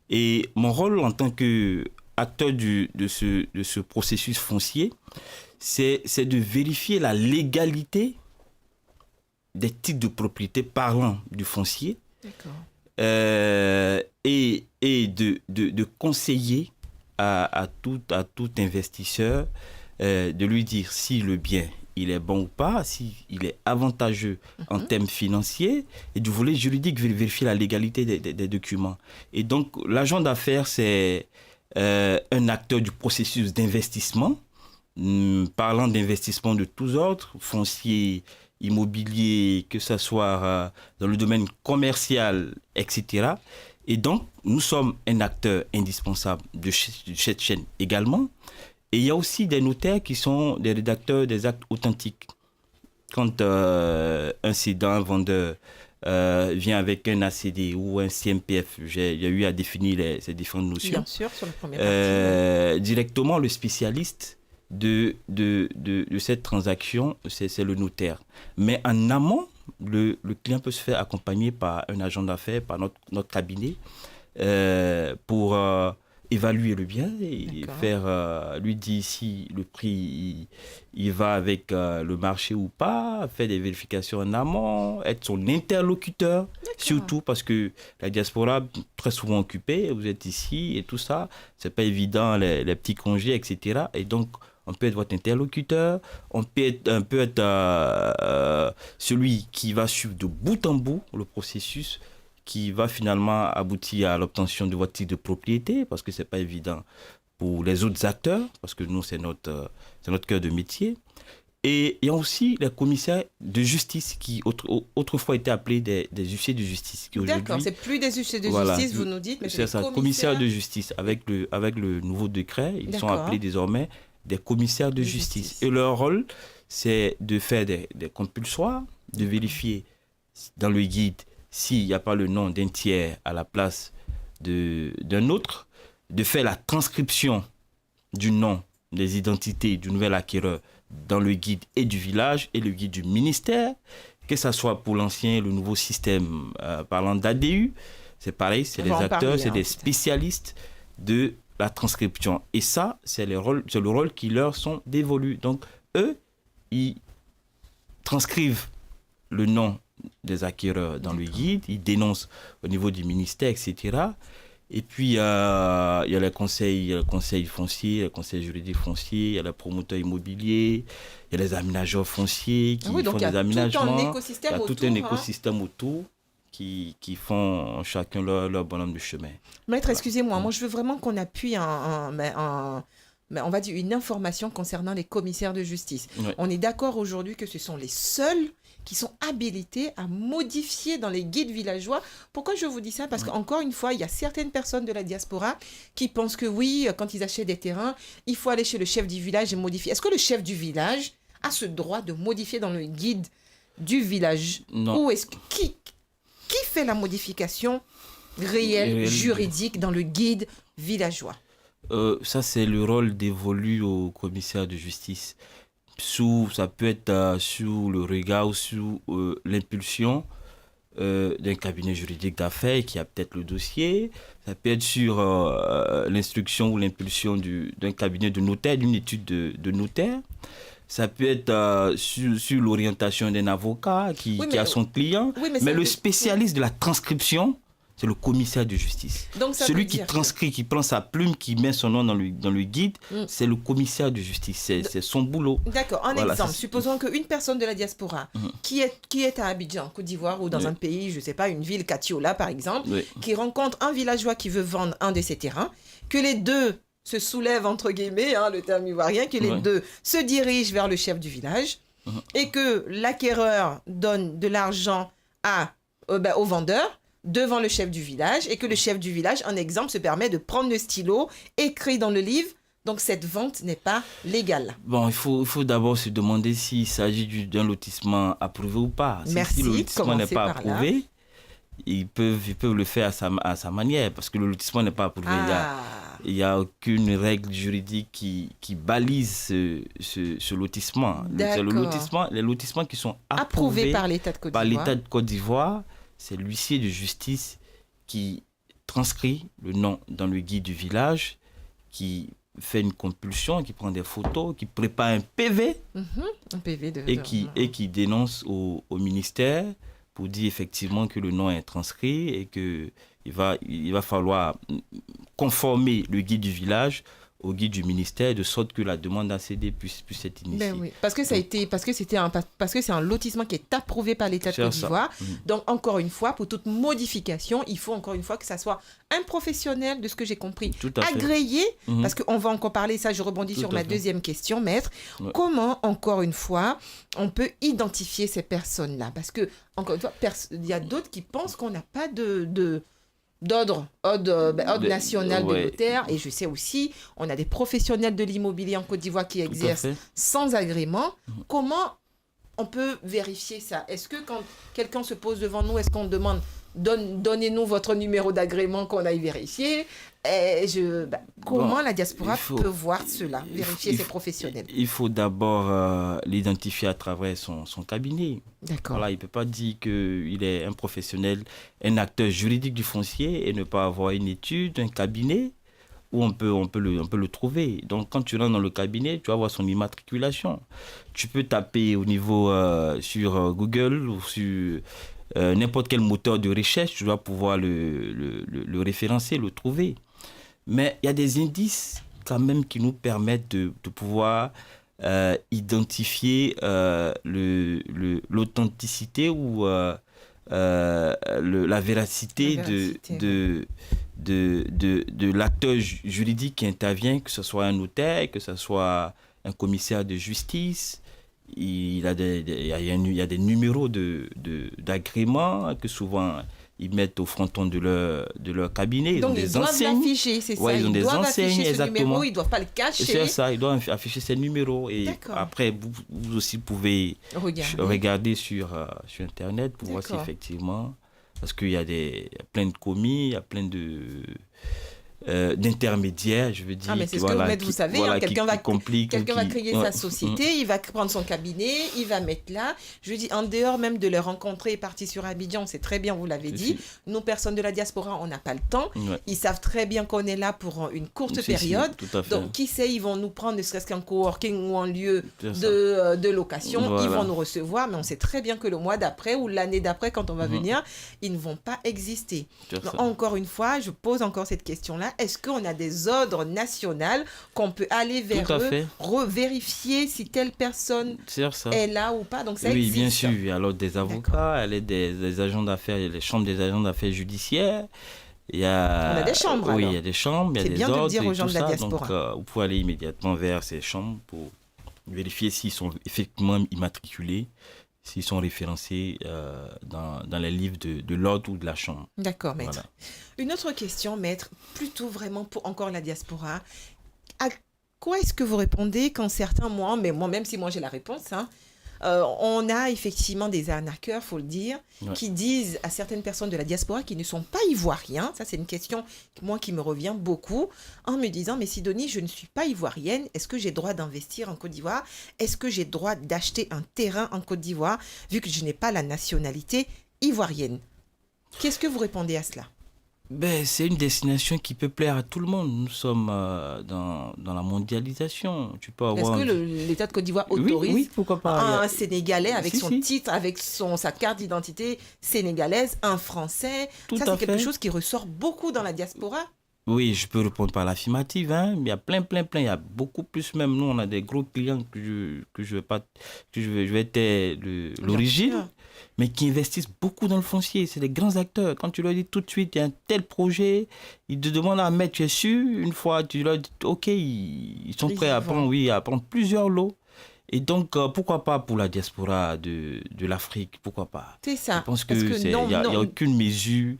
B: Et mon rôle en tant qu'acteur de ce processus foncier, c'est de vérifier la légalité des titres de propriété parlant du foncier.
A: D'accord.
B: Et de conseiller à tout investisseur de lui dire si le bien il est bon ou pas, s'il est avantageux en termes financiers, et du volet juridique, vérifier la légalité des documents. Et donc, l'agent d'affaires, c'est un acteur du processus d'investissement, parlant d'investissement de tous ordres, foncier immobilier, que ce soit dans le domaine commercial, etc. Et donc, nous sommes un acteur indispensable de cette chaîne également. Et il y a aussi des notaires qui sont des rédacteurs des actes authentiques. Quand un cédant, un vendeur vient avec un ACD ou un CMPF, j'ai eu à définir ces différentes notions.
A: Bien sûr, sur la première partie.
B: Directement, le spécialiste de cette transaction, c'est le notaire. Mais en amont, le client peut se faire accompagner par un agent d'affaires, par notre cabinet, pour évaluer le bien et lui dire si le prix il va avec le marché ou pas, faire des vérifications en amont, être son interlocuteur, surtout parce que la diaspora est très souvent occupée, vous êtes ici et tout ça, c'est pas évident, les petits congés, etc. Et donc, on peut être votre interlocuteur, on peut être celui qui va suivre de bout en bout le processus qui va finalement aboutir à l'obtention de votre titre de propriété, parce que ce n'est pas évident pour les autres acteurs, parce que nous, c'est notre cœur de métier. Et il y a aussi les commissaires de justice qui autrefois étaient appelés des huissiers de justice.
A: D'accord, c'est plus des huissiers de justice, vous nous dites, mais
B: c'est ça, commissaires de justice. Avec le nouveau décret, ils sont appelés désormais des commissaires de justice. Et leur rôle, c'est de faire des compulsoires, de vérifier dans le guide s'il n'y a pas le nom d'un tiers à la place d'un autre, de faire la transcription du nom, des identités du nouvel acquéreur dans le guide et du village et le guide du ministère, que ce soit pour l'ancien et le nouveau système parlant d'ADU, c'est pareil, c'est les acteurs, c'est des spécialistes de la transcription. Et ça, c'est le rôle qui leur sont dévolus. Donc, eux, ils transcrivent le nom des acquéreurs dans le guide, ils dénoncent au niveau du ministère, etc. Et puis, il y a les conseils fonciers, les conseils juridiques fonciers, il y a les promoteurs immobiliers, il y a les aménageurs fonciers qui font des aménagements. Il y a tout un écosystème autour qui font chacun leur bonhomme de chemin.
A: Maître, excusez-moi, moi je veux vraiment qu'on appuie on va dire une information concernant les commissaires de justice.
B: Ouais.
A: On est d'accord aujourd'hui que ce sont les seuls qui sont habilités à modifier dans les guides villageois. Pourquoi je vous dis ça? Parce qu'encore une fois, il y a certaines personnes de la diaspora qui pensent que oui, quand ils achètent des terrains, il faut aller chez le chef du village et modifier. Est-ce que le chef du village a ce droit de modifier dans le guide du village?
B: Non.
A: Ou est-ce qui fait la modification réelle, juridique dans le guide villageois?
B: Ça, c'est le rôle dévolu au commissaire de justice. Ça peut être sous le regard ou sous l'impulsion d'un cabinet juridique d'affaires qui a peut-être le dossier. Ça peut être sur l'instruction ou l'impulsion d'un cabinet de notaire, d'une étude de notaire. Ça peut être sur l'orientation d'un avocat qui a son client. Oui, mais le spécialiste de la transcription, c'est le commissaire de justice. Donc, celui qui transcrit, qui prend sa plume, qui met son nom dans le guide, c'est le commissaire de justice. C'est son boulot.
A: D'accord. Un exemple. Supposons qu'une personne de la diaspora qui est à Abidjan, Côte d'Ivoire, ou dans un pays, je ne sais pas, une ville, Katiola par exemple, qui rencontre un villageois qui veut vendre un de ses terrains, que les deux se soulèvent, entre guillemets, le terme ivoirien, que les deux se dirigent vers le chef du village et que l'acquéreur donne de l'argent au vendeur devant le chef du village et que le chef du village, en exemple, se permet de prendre le stylo, écrit dans le livre. Donc, cette vente n'est pas légale.
B: Bon, il faut d'abord se demander s'il s'agit d'un lotissement approuvé ou pas. Si le lotissement n'est pas approuvé, ils peuvent le faire à sa manière parce que le lotissement n'est pas approuvé. Il n'y a aucune règle juridique qui balise ce lotissement. Les lotissements qui sont approuvés
A: par l'État
B: de Côte d'Ivoire, c'est l'huissier de justice qui transcrit le nom dans le guide du village, qui fait une compulsion, qui prend des photos, qui prépare un PV, et qui dénonce au ministère pour dire effectivement que le nom est transcrit et qu'il va falloir conformer le guide du village au guide du ministère, de sorte que la demande ACD puisse être initiée.
A: Ben oui, parce que c'est un lotissement qui est approuvé par l'État de Côte d'Ivoire. Donc encore une fois, pour toute modification, il faut encore une fois que ça soit un professionnel, de ce que j'ai compris, agréé, parce qu'on va encore parler, ça je rebondis sur ma deuxième question, maître. Ouais. Comment, encore une fois, on peut identifier ces personnes-là? Parce que, encore une fois, il y a d'autres qui pensent qu'on n'a pas d'ordre national de notaire, et je sais aussi, on a des professionnels de l'immobilier en Côte d'Ivoire qui exercent sans agrément. Comment on peut vérifier ça? Est-ce que quand quelqu'un se pose devant nous, est-ce qu'on demande donnez-nous votre numéro d'agrément qu'on aille vérifier? Comment la diaspora peut voir cela, vérifier ces professionnels?
B: Il faut d'abord l'identifier à travers son cabinet.
A: D'accord.
B: Voilà, il ne peut pas dire qu'il est un professionnel, un acteur juridique du foncier et ne pas avoir une étude, un cabinet où on peut le trouver. Donc, quand tu rentres dans le cabinet, tu vas voir son immatriculation. Tu peux taper au niveau sur Google ou sur n'importe quel moteur de recherche, tu vas pouvoir le référencer, le trouver. Mais il y a des indices quand même qui nous permettent de pouvoir identifier l'authenticité ou la véracité de l'acteur juridique qui intervient, que ce soit un notaire, que ce soit un commissaire de justice. Il y a des numéros d'agrément que souvent ils mettent au fronton de leur cabinet.
A: Donc ils doivent l'afficher, c'est ça.
B: Ils ont des enseignes, exactement.
A: Numéro, ils ne doivent pas le cacher.
B: C'est ça, ils doivent afficher ces numéros. Et après, vous aussi pouvez regarder sur Internet pour voir si effectivement... Parce qu'il y a plein de commis, il y a plein d'intermédiaires, je veux dire.
A: Mais c'est ce que vous savez, quelqu'un va créer sa société, il va prendre son cabinet, il va mettre là. Je veux dire, en dehors même de les rencontrer et partir sur Abidjan, c'est très bien, vous l'avez dit. Nous, personnes de la diaspora, on n'a pas le temps. Ouais. Ils savent très bien qu'on est là pour une courte période. Donc, qui sait, ils vont nous prendre ne serait-ce qu'un coworking ou un lieu de location. Voilà. Ils vont nous recevoir, mais on sait très bien que le mois d'après ou l'année d'après, quand on va venir, ils ne vont pas exister. Donc, encore une fois, je pose encore cette question-là. Est-ce qu'on a des ordres nationaux qu'on peut aller vers eux, revérifier si telle personne est là ou pas? Donc ça existe.
B: Oui, bien sûr. Il y a alors des avocats, il y a des agents d'affaires, les chambres des agents d'affaires judiciaires. On
A: a des chambres.
B: Oui, il y a des chambres, il y a des ordres. C'est bien de dire
A: aux gens de la diaspora.
B: Donc, vous pouvez aller immédiatement vers ces chambres pour vérifier s'ils sont effectivement immatriculés, s'ils sont référencés dans les livres de l'ordre ou de la chambre.
A: D'accord, maître. Voilà. Une autre question, maître, plutôt vraiment pour encore la diaspora. À quoi est-ce que vous répondez quand certains, même si moi j'ai la réponse, on a effectivement des arnaqueurs, il faut le dire, qui disent à certaines personnes de la diaspora qui ne sont pas ivoiriens, ça c'est une question qui me revient beaucoup, en me disant, mais Sidonie, je ne suis pas ivoirienne, est-ce que j'ai droit d'investir en Côte d'Ivoire? Est-ce que j'ai droit d'acheter un terrain en Côte d'Ivoire, vu que je n'ai pas la nationalité ivoirienne? Qu'est-ce que vous répondez à cela?
B: C'est une destination qui peut plaire à tout le monde. Nous sommes dans la mondialisation. Tu peux avoir...
A: Est-ce que l'État de Côte d'Ivoire autorise
B: pourquoi pas,
A: un Sénégalais avec son titre, avec sa carte d'identité sénégalaise, un Français? Ça, c'est quelque chose qui ressort beaucoup dans la diaspora.
B: Oui, je peux répondre par l'affirmative. Il y a plein. Il y a beaucoup plus même. Nous, on a des gros clients que je vais taire l'origine, mais qui investissent beaucoup dans le foncier. C'est des grands acteurs. Quand tu leur dis tout de suite, il y a un tel projet, ils te demandent à mettre dessus. Une fois, tu leur dis, OK, ils sont prêts à prendre plusieurs lots. Et donc, pourquoi pas pour la diaspora de l'Afrique? Pourquoi pas?
A: C'est ça.
B: Je pense qu'il n'y a aucune mesure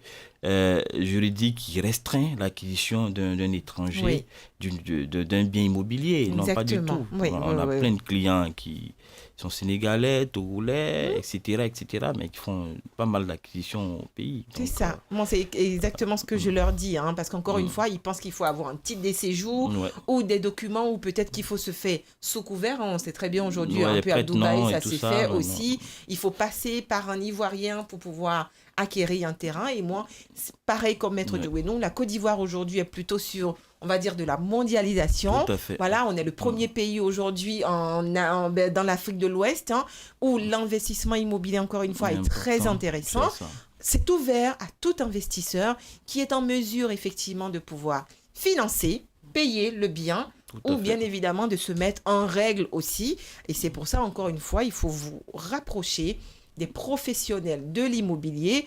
B: juridique qui restreint l'acquisition d'un étranger, d'un bien immobilier.
A: Exactement.
B: Non, pas du tout. On a plein de clients qui sont sénégalais, togolais, etc., mais qui font pas mal d'acquisitions au pays.
A: C'est ça. C'est exactement ce que je leur dis, parce qu'encore une fois, ils pensent qu'il faut avoir un titre de séjour ou des documents, ou peut-être qu'il faut se faire sous couvert. On sait très bien aujourd'hui, un peu à Dubaï, ça s'est fait aussi. Il faut passer par un Ivoirien pour pouvoir acquérir un terrain. Et moi, c'est pareil comme Maître Deweynou, la Côte d'Ivoire aujourd'hui est plutôt sur, on va dire, de la mondialisation.
B: Tout à fait.
A: Voilà, on est le premier pays aujourd'hui dans l'Afrique de l'Ouest où l'investissement immobilier, encore une fois, est très intéressant. C'est ouvert à tout investisseur qui est en mesure, effectivement, de pouvoir financer, payer le bien
B: Tout à
A: ou
B: fait.
A: bien évidemment de se mettre en règle aussi. Et c'est pour ça, encore une fois, il faut vous rapprocher des professionnels de l'immobilier,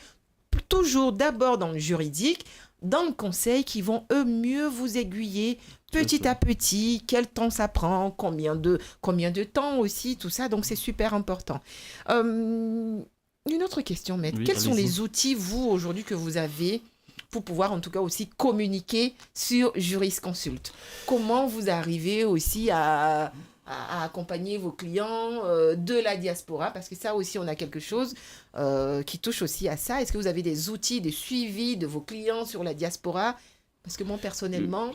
A: toujours d'abord dans le juridique, dans le conseil, qui vont eux mieux vous aiguiller petit à petit, quel temps ça prend, combien de temps aussi, tout ça. Donc c'est super important. Une autre question, maître.
B: Oui,
A: Quels sont
B: allez-y.
A: les outils, vous, aujourd'hui, que vous avez pour pouvoir, en tout cas, aussi communiquer sur Jurisconsult? Comment vous arrivez aussi à accompagner vos clients de la diaspora? Parce que ça aussi, on a quelque chose qui touche aussi à ça. Est-ce que vous avez des outils de suivi de vos clients sur la diaspora? Parce que moi, personnellement,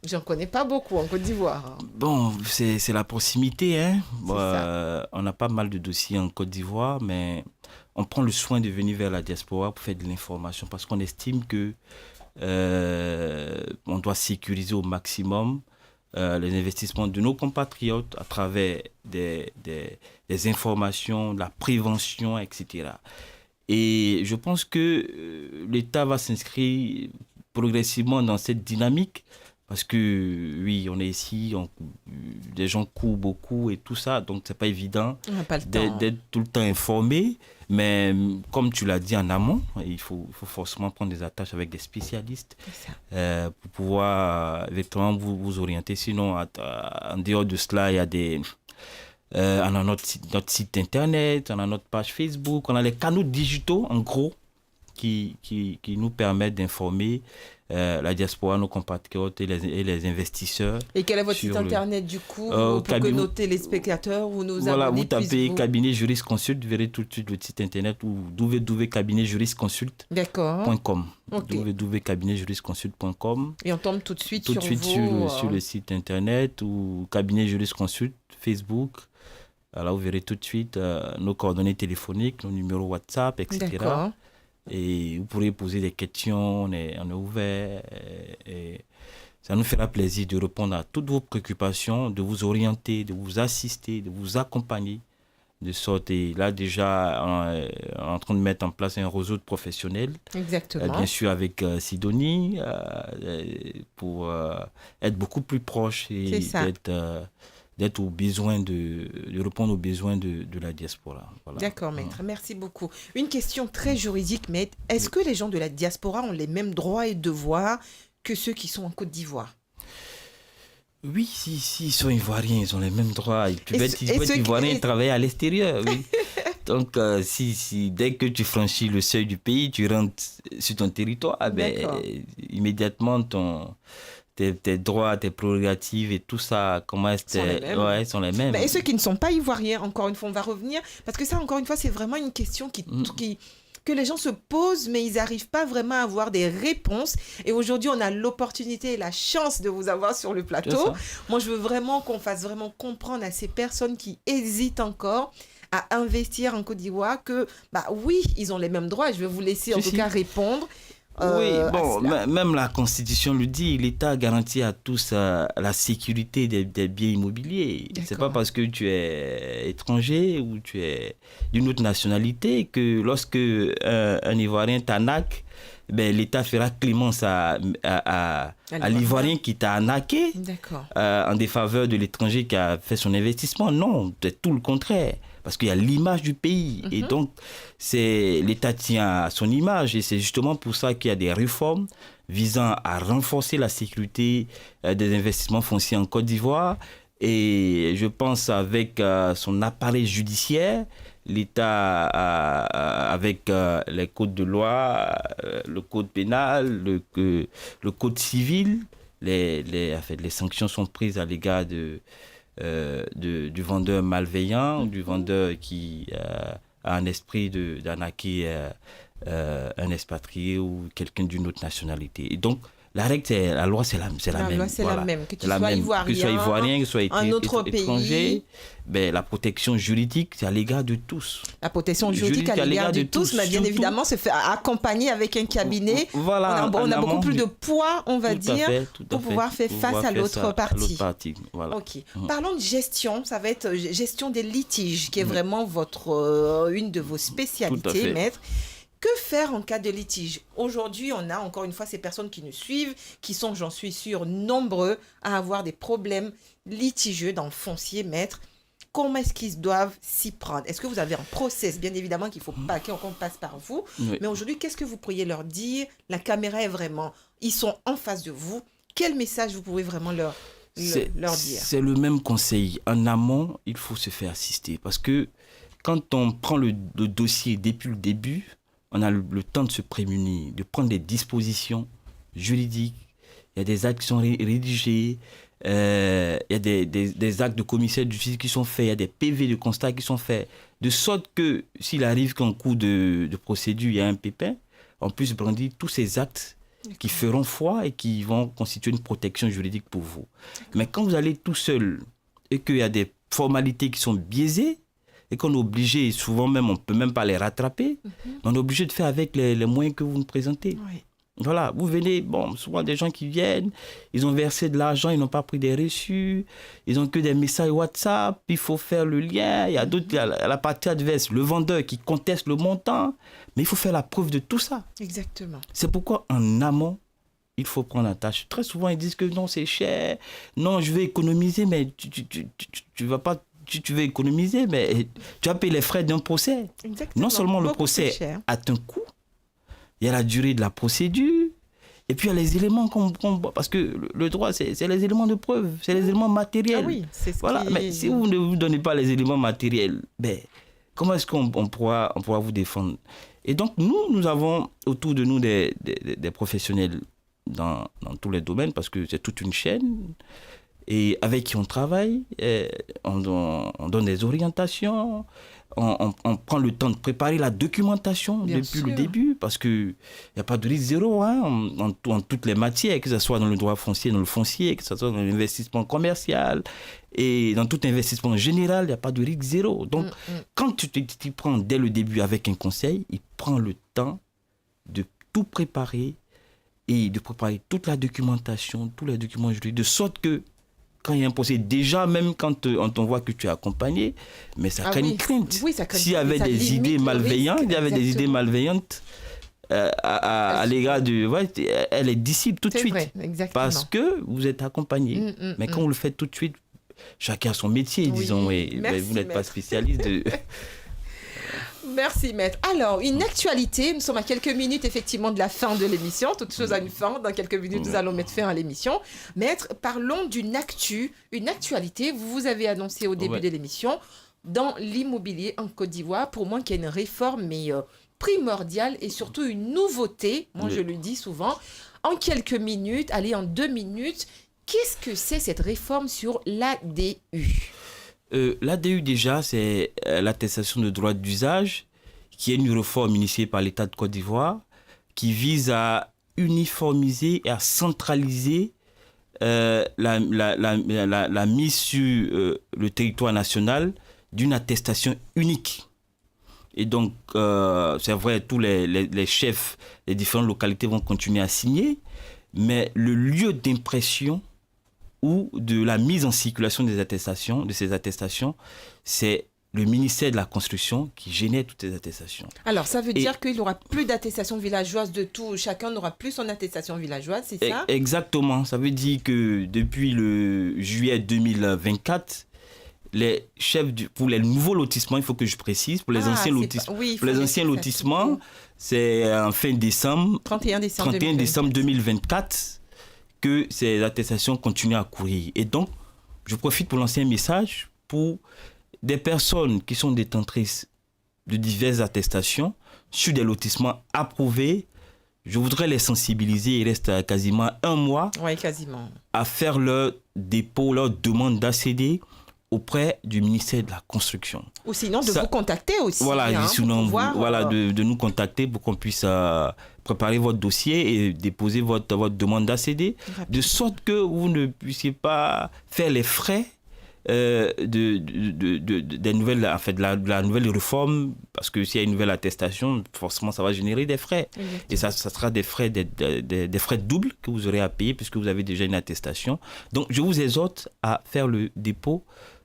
A: j'en connais pas beaucoup en Côte d'Ivoire.
B: Bon, c'est la proximité. Hein. Bon,
A: ça.
B: on a pas mal de dossiers en Côte d'Ivoire, mais on prend le soin de venir vers la diaspora pour faire de l'information parce qu'on estime que on doit sécuriser au maximum les investissements de nos compatriotes à travers des informations, de la prévention, etc. Et je pense que l'État va s'inscrire progressivement dans cette dynamique parce que, oui, on est ici, des gens courent beaucoup et tout ça, donc c'est pas évident
A: On n'a pas le temps.
B: d'être tout le temps informé. Mais comme tu l'as dit en amont, il faut forcément prendre des attaches avec des spécialistes
A: C'est ça.
B: pour pouvoir effectivement vous orienter. Sinon, en dehors de cela, il y a on a notre site internet, on a notre page Facebook, on a les canaux digitaux, en gros, qui nous permettent d'informer la diaspora, nos compatriotes et les investisseurs.
A: Et quel est votre site
B: sur le-
A: internet du coup pour que
B: cabinet-
A: nos téléspectateurs ou nos
B: Voilà,
A: abonnés
B: vous tapez
A: puissent vous...
B: cabinet Jurisconsult, vous verrez tout de suite le site internet ou www.cabinetjurisconsult.com.
A: D'accord. Ok.
B: www.cabinetjurisconsult.com.
A: Et on tombe tout de suite
B: Tout de
A: sur
B: suite
A: vos...
B: sur le site internet ou cabinet Jurisconsult, Facebook. Alors, vous verrez tout de suite nos coordonnées téléphoniques, nos numéros WhatsApp, etc.
A: D'accord.
B: Et vous pourrez poser des questions, on est ouvert. Et ça nous fera plaisir de répondre à toutes vos préoccupations, de vous orienter, de vous assister, de vous accompagner. De sorte, et là déjà, on est en train de mettre en place un réseau de professionnels,
A: Exactement.
B: bien sûr avec Sidonie, pour être beaucoup plus proche et
A: C'est ça.
B: d'être aux besoins de répondre aux besoins de la diaspora. Voilà.
A: D'accord, maître. Merci beaucoup. Une question très juridique, maître. Est-ce que les gens de la diaspora ont les mêmes droits et devoirs que ceux qui sont en Côte d'Ivoire?
B: Oui, si, ils sont ivoiriens, ils ont les mêmes droits. Ils peuvent être
A: ceux qui-
B: ivoiriens et travailler à l'extérieur. Oui. Donc, dès que tu franchis le seuil du pays, tu rentres sur ton territoire,
A: D'accord.
B: immédiatement, tes droits, tes prérogatives et tout ça,
A: Sont les mêmes.
B: Ouais, sont les mêmes.
A: Et ceux qui ne sont pas ivoiriens, encore une fois, on va revenir. Parce que ça, encore une fois, c'est vraiment une question que les gens se posent, mais ils n'arrivent pas vraiment à avoir des réponses. Et aujourd'hui, on a l'opportunité et la chance de vous avoir sur le
B: C'est
A: plateau.
B: ça.
A: Moi, je veux vraiment qu'on fasse vraiment comprendre à ces personnes qui hésitent encore à investir en Côte d'Ivoire que, bah oui, ils ont les mêmes droits. Je vais vous laisser en
B: Si,
A: tout
B: si.
A: cas répondre.
B: Oui,
A: à
B: bon,
A: cela.
B: même la Constitution le dit, l'État garantit à tous la sécurité des biens immobiliers. C'est
A: D'accord.
B: pas parce que tu es étranger ou tu es d'une autre nationalité que lorsque un Ivoirien t'arnaque, ben, l'État fera clémence à l'Ivoirien qui t'a arnaqué
A: D'accord.
B: en défaveur de l'étranger qui a fait son investissement. Non, c'est tout le contraire. Parce qu'il y a l'image du pays. Et donc, l'État tient à son image. Et c'est justement pour ça qu'il y a des réformes visant à renforcer la sécurité des investissements fonciers en Côte d'Ivoire. Et je pense avec son appareil judiciaire, l'État, avec les codes de loi, le code pénal, le code civil, les sanctions sont prises à l'égard du vendeur malveillant, du vendeur qui a un esprit d'arnaquer un expatrié ou quelqu'un d'une autre nationalité. Et donc, la loi, c'est la même.
A: La loi, c'est la même. Que tu sois
B: Que tu sois ivoirien, que tu sois
A: un autre
B: étranger,
A: pays.
B: ben, la protection juridique, c'est à l'égard de tous.
A: La protection juridique à l'égard de tous, mais bien
B: surtout.
A: évidemment, se fait accompagner avec un cabinet.
B: Voilà,
A: on a beaucoup plus de poids, on va
B: Tout à
A: dire,
B: fait, tout à
A: pour
B: fait.
A: pouvoir faire face à l'autre partie.
B: Voilà.
A: Ok. Parlons de gestion. Ça va être gestion des litiges, qui est vraiment une de vos spécialités,
B: fait.
A: maître. Que faire en cas de litige? Aujourd'hui, on a encore une fois ces personnes qui nous suivent, qui sont, j'en suis sûre, nombreux à avoir des problèmes litigieux dans le foncier, maître. Comment est-ce qu'ils doivent s'y prendre? Est-ce que vous avez un process? Bien évidemment qu'il ne faut pas qu'on passe par vous.
B: Oui.
A: Mais aujourd'hui, qu'est-ce que vous pourriez leur dire? La caméra est vraiment... Ils sont en face de vous. Quel message vous pouvez vraiment leur dire?
B: C'est le même conseil. En amont, il faut se faire assister. Parce que quand on prend le dossier depuis le début, on a le temps de se prémunir, de prendre des dispositions juridiques. Il y a des actes qui sont rédigés, il y a des actes de commissaire de justice qui sont faits, il y a des PV de constat qui sont faits. De sorte que s'il arrive qu'en cours de procédure, il y a un pépin, on puisse brandir tous ces actes qui feront foi et qui vont constituer une protection juridique pour vous. Mais quand vous allez tout seul et qu'il y a des formalités qui sont biaisées, et qu'on est obligé, souvent même, on ne peut même pas les rattraper, on est obligé de faire avec les moyens que vous nous présentez.
A: Oui.
B: Voilà, vous venez, souvent des gens qui viennent, ils ont versé de l'argent, ils n'ont pas pris des reçus, ils n'ont que des messages WhatsApp, il faut faire le lien, il y a d'autres, il y a la partie adverse, le vendeur qui conteste le montant, mais il faut faire la preuve de tout ça.
A: Exactement.
B: C'est pourquoi en amont, il faut prendre la tâche. Très souvent, ils disent que non, c'est cher, non, je vais économiser, mais tu vas pas... Tu veux économiser, mais tu vas payer les frais d'un procès.
A: Exactement.
B: Non seulement le
A: Beaucoup
B: procès
A: a
B: a un coût, il y a la durée de la procédure, et puis il y a les éléments parce que le droit, c'est les éléments de preuve, c'est les éléments matériels.
A: Ah oui, c'est ce
B: voilà.
A: qui...
B: Mais si vous ne vous donnez pas les éléments matériels, comment est-ce qu'on pourra vous défendre? Et donc, nous avons autour de nous des professionnels dans tous les domaines, parce que c'est toute une chaîne, et avec qui on travaille, on donne des orientations, on prend le temps de préparer la documentation depuis le début, parce qu'il n'y a pas de risque zéro en toutes les matières, que ce soit dans le droit foncier, dans le foncier, que ce soit dans l'investissement commercial, et dans tout investissement général, il n'y a pas de risque zéro. Donc, quand tu t'y prends dès le début avec un conseil, il prend le temps de tout préparer et de préparer toute la documentation, tous les documents juridiques, de sorte que quand il y a un procès, déjà même quand on voit que tu es accompagné, mais ça crée une crainte.
A: Oui, ça crée
B: S'il y avait des idées malveillantes, à l'égard de... Ouais, elle est dissipe tout de suite.
A: Vrai,
B: parce que vous êtes accompagné. Mais quand vous le faites tout de suite, chacun a son métier, disons.
A: Merci,
B: vous n'êtes pas spécialiste de...
A: Merci, maître. Alors, une actualité. Nous sommes à quelques minutes, effectivement, de la fin de l'émission. Toute chose a une fin. Dans quelques minutes, nous allons mettre fin à l'émission. Maître, parlons d'une actualité. Vous avez annoncé au début de l'émission, dans l'immobilier en Côte d'Ivoire, pour moi, qu'il y a une réforme, mais primordiale et surtout une nouveauté. Moi, je le dis souvent. En quelques minutes, allez, en 2 minutes, qu'est-ce que c'est cette réforme sur l'ADU ?
B: L'ADU, déjà, c'est l'attestation de droit d'usage, qui est une réforme initiée par l'État de Côte d'Ivoire, qui vise à uniformiser et à centraliser la mise sur le territoire national d'une attestation unique. Et donc, c'est vrai, tous les chefs des différentes localités vont continuer à signer, mais le lieu d'impression ou de la mise en circulation de ces attestations, c'est le ministère de la Construction qui génère toutes ces attestations.
A: Alors, ça veut dire qu'il n'y aura plus d'attestation villageoise de tout. Chacun n'aura plus son attestation villageoise, c'est ça ?
B: Exactement. Ça veut dire que depuis le juillet 2024, les chefs pour les nouveaux lotissements, il faut que je précise, pour les anciens lotissements, c'est en fin décembre, 31 décembre 2024, que ces attestations continuent à courir. Et donc, je profite pour lancer un message pour des personnes qui sont détentrices de diverses attestations sur des lotissements approuvés. Je voudrais les sensibiliser. Il reste quasiment 1 mois à faire leur dépôt, leur demande d'ACD auprès du ministère de la Construction.
A: Ou sinon de vous contacter aussi.
B: Voilà, de nous contacter pour qu'on puisse préparer votre dossier et déposer votre demande d'ACD, de sorte que vous ne puissiez pas faire les frais des nouvelles, en fait, de la nouvelle réforme, parce que s'il y a une nouvelle attestation, forcément ça va générer des frais. Exactement. Et ça sera des frais doubles que vous aurez à payer puisque vous avez déjà une attestation. Donc je vous exhorte à faire le dépôt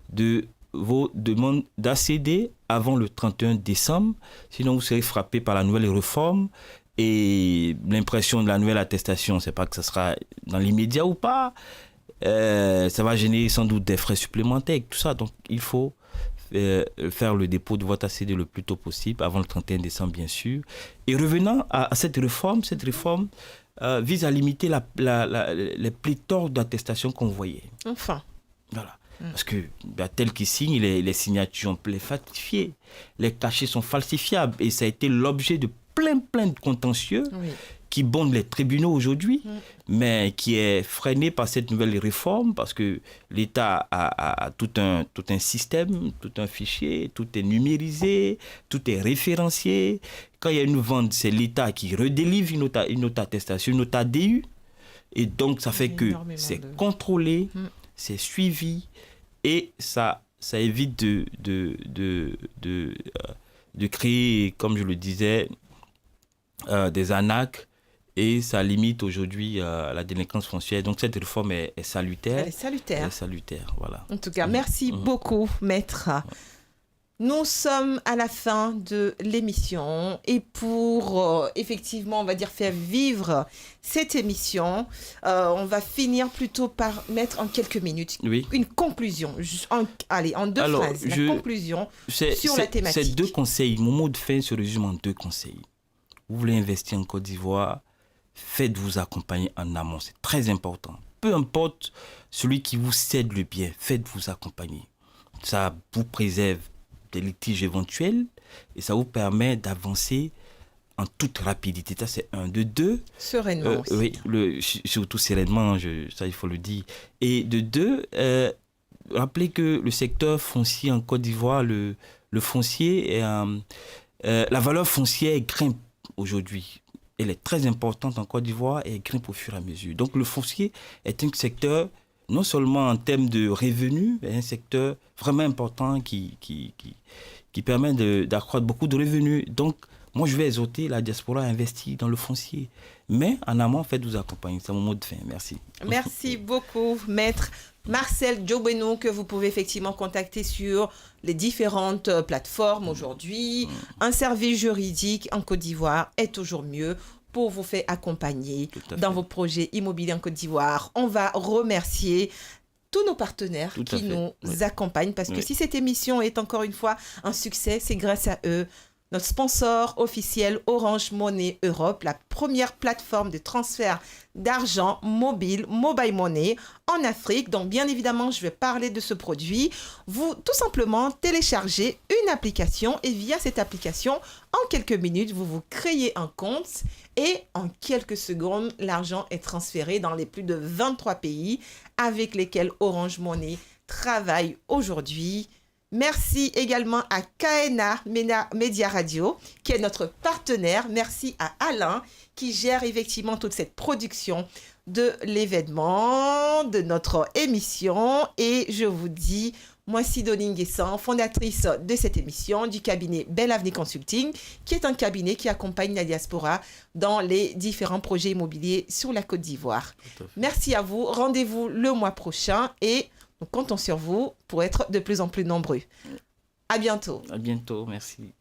B: de vos demandes d'ACD avant le 31 décembre. Sinon, vous serez frappé par la nouvelle réforme. Et l'impression de la nouvelle attestation, on ne sait pas que ça sera dans l'immédiat ou pas. Ça va générer sans doute des frais supplémentaires, tout ça. Donc, il faut faire le dépôt de votre ACD le plus tôt possible, avant le 31 décembre, bien sûr. Et revenant à cette réforme vise à limiter les pléthores d'attestations qu'on voyait.
A: Enfin.
B: Voilà. Parce que tel qui signe, les signatures ont les falsifiées, les cachets sont falsifiables. Et ça a été l'objet de plein de contentieux qui bondent les tribunaux aujourd'hui, mais qui est freiné par cette nouvelle réforme parce que l'État a tout un système, tout un fichier, tout est numérisé, tout est référencié. Quand il y a une vente, c'est l'État qui redélivre une autre attestation, une autre ADU. Et donc, ça fait que c'est contrôlé, c'est suivi et ça évite de créer, comme je le disais, des arnaques et ça limite aujourd'hui la délinquance foncière. Donc cette réforme est salutaire.
A: Elle est salutaire.
B: Elle est salutaire, voilà.
A: En tout cas, merci beaucoup, maître. Nous sommes à la fin de l'émission et pour effectivement, on va dire, faire vivre cette émission, on va finir plutôt par mettre en quelques minutes une conclusion. En deux phrases, la conclusion sur la thématique.
B: C'est 2 conseils. Mon mot de fin se résume en 2 conseils. Vous voulez investir en Côte d'Ivoire, faites-vous accompagner en amont. C'est très important. Peu importe celui qui vous cède le bien, faites-vous accompagner. Ça vous préserve des litiges éventuels et ça vous permet d'avancer en toute rapidité. Ça, c'est 1. De 2...
A: Sereinement aussi.
B: Oui, surtout sereinement, ça, il faut le dire. Et de 2, rappelez que le secteur foncier en Côte d'Ivoire, le foncier, la valeur foncière grimpe aujourd'hui. Elle est très importante en Côte d'Ivoire et elle grimpe au fur et à mesure. Donc le foncier est un secteur, non seulement en termes de revenus, mais un secteur vraiment important qui permet d'accroître beaucoup de revenus. Donc moi, je vais exhorter la diaspora à investir dans le foncier. Mais en amont, faites-vous accompagner. C'est mon mot de fin. Merci.
A: Merci beaucoup, maître Marcel Djobeno, que vous pouvez effectivement contacter sur les différentes plateformes aujourd'hui. Un service juridique en Côte d'Ivoire est toujours mieux pour vous faire accompagner dans vos projets immobiliers en Côte d'Ivoire. On va remercier tous nos partenaires qui nous accompagnent parce que si cette émission est encore une fois un succès, c'est grâce à eux. Notre sponsor officiel Orange Money Europe, la première plateforme de transfert d'argent mobile, Mobile Money, en Afrique. Donc, bien évidemment, je vais parler de ce produit. Vous, tout simplement, téléchargez une application et via cette application, en quelques minutes, vous créez un compte et en quelques secondes, l'argent est transféré dans les plus de 23 pays avec lesquels Orange Money travaille aujourd'hui. Merci également à KNA Média Radio, qui est notre partenaire. Merci à Alain, qui gère effectivement toute cette production de l'événement, de notre émission. Et je vous dis, moi, Sidonie Nguessan, fondatrice de cette émission, du cabinet Belle Avenue Consulting, qui est un cabinet qui accompagne la diaspora dans les différents projets immobiliers sur la Côte d'Ivoire. Merci à vous. Rendez-vous le mois prochain et nous comptons sur vous pour être de plus en plus nombreux. À bientôt.
B: À bientôt, merci.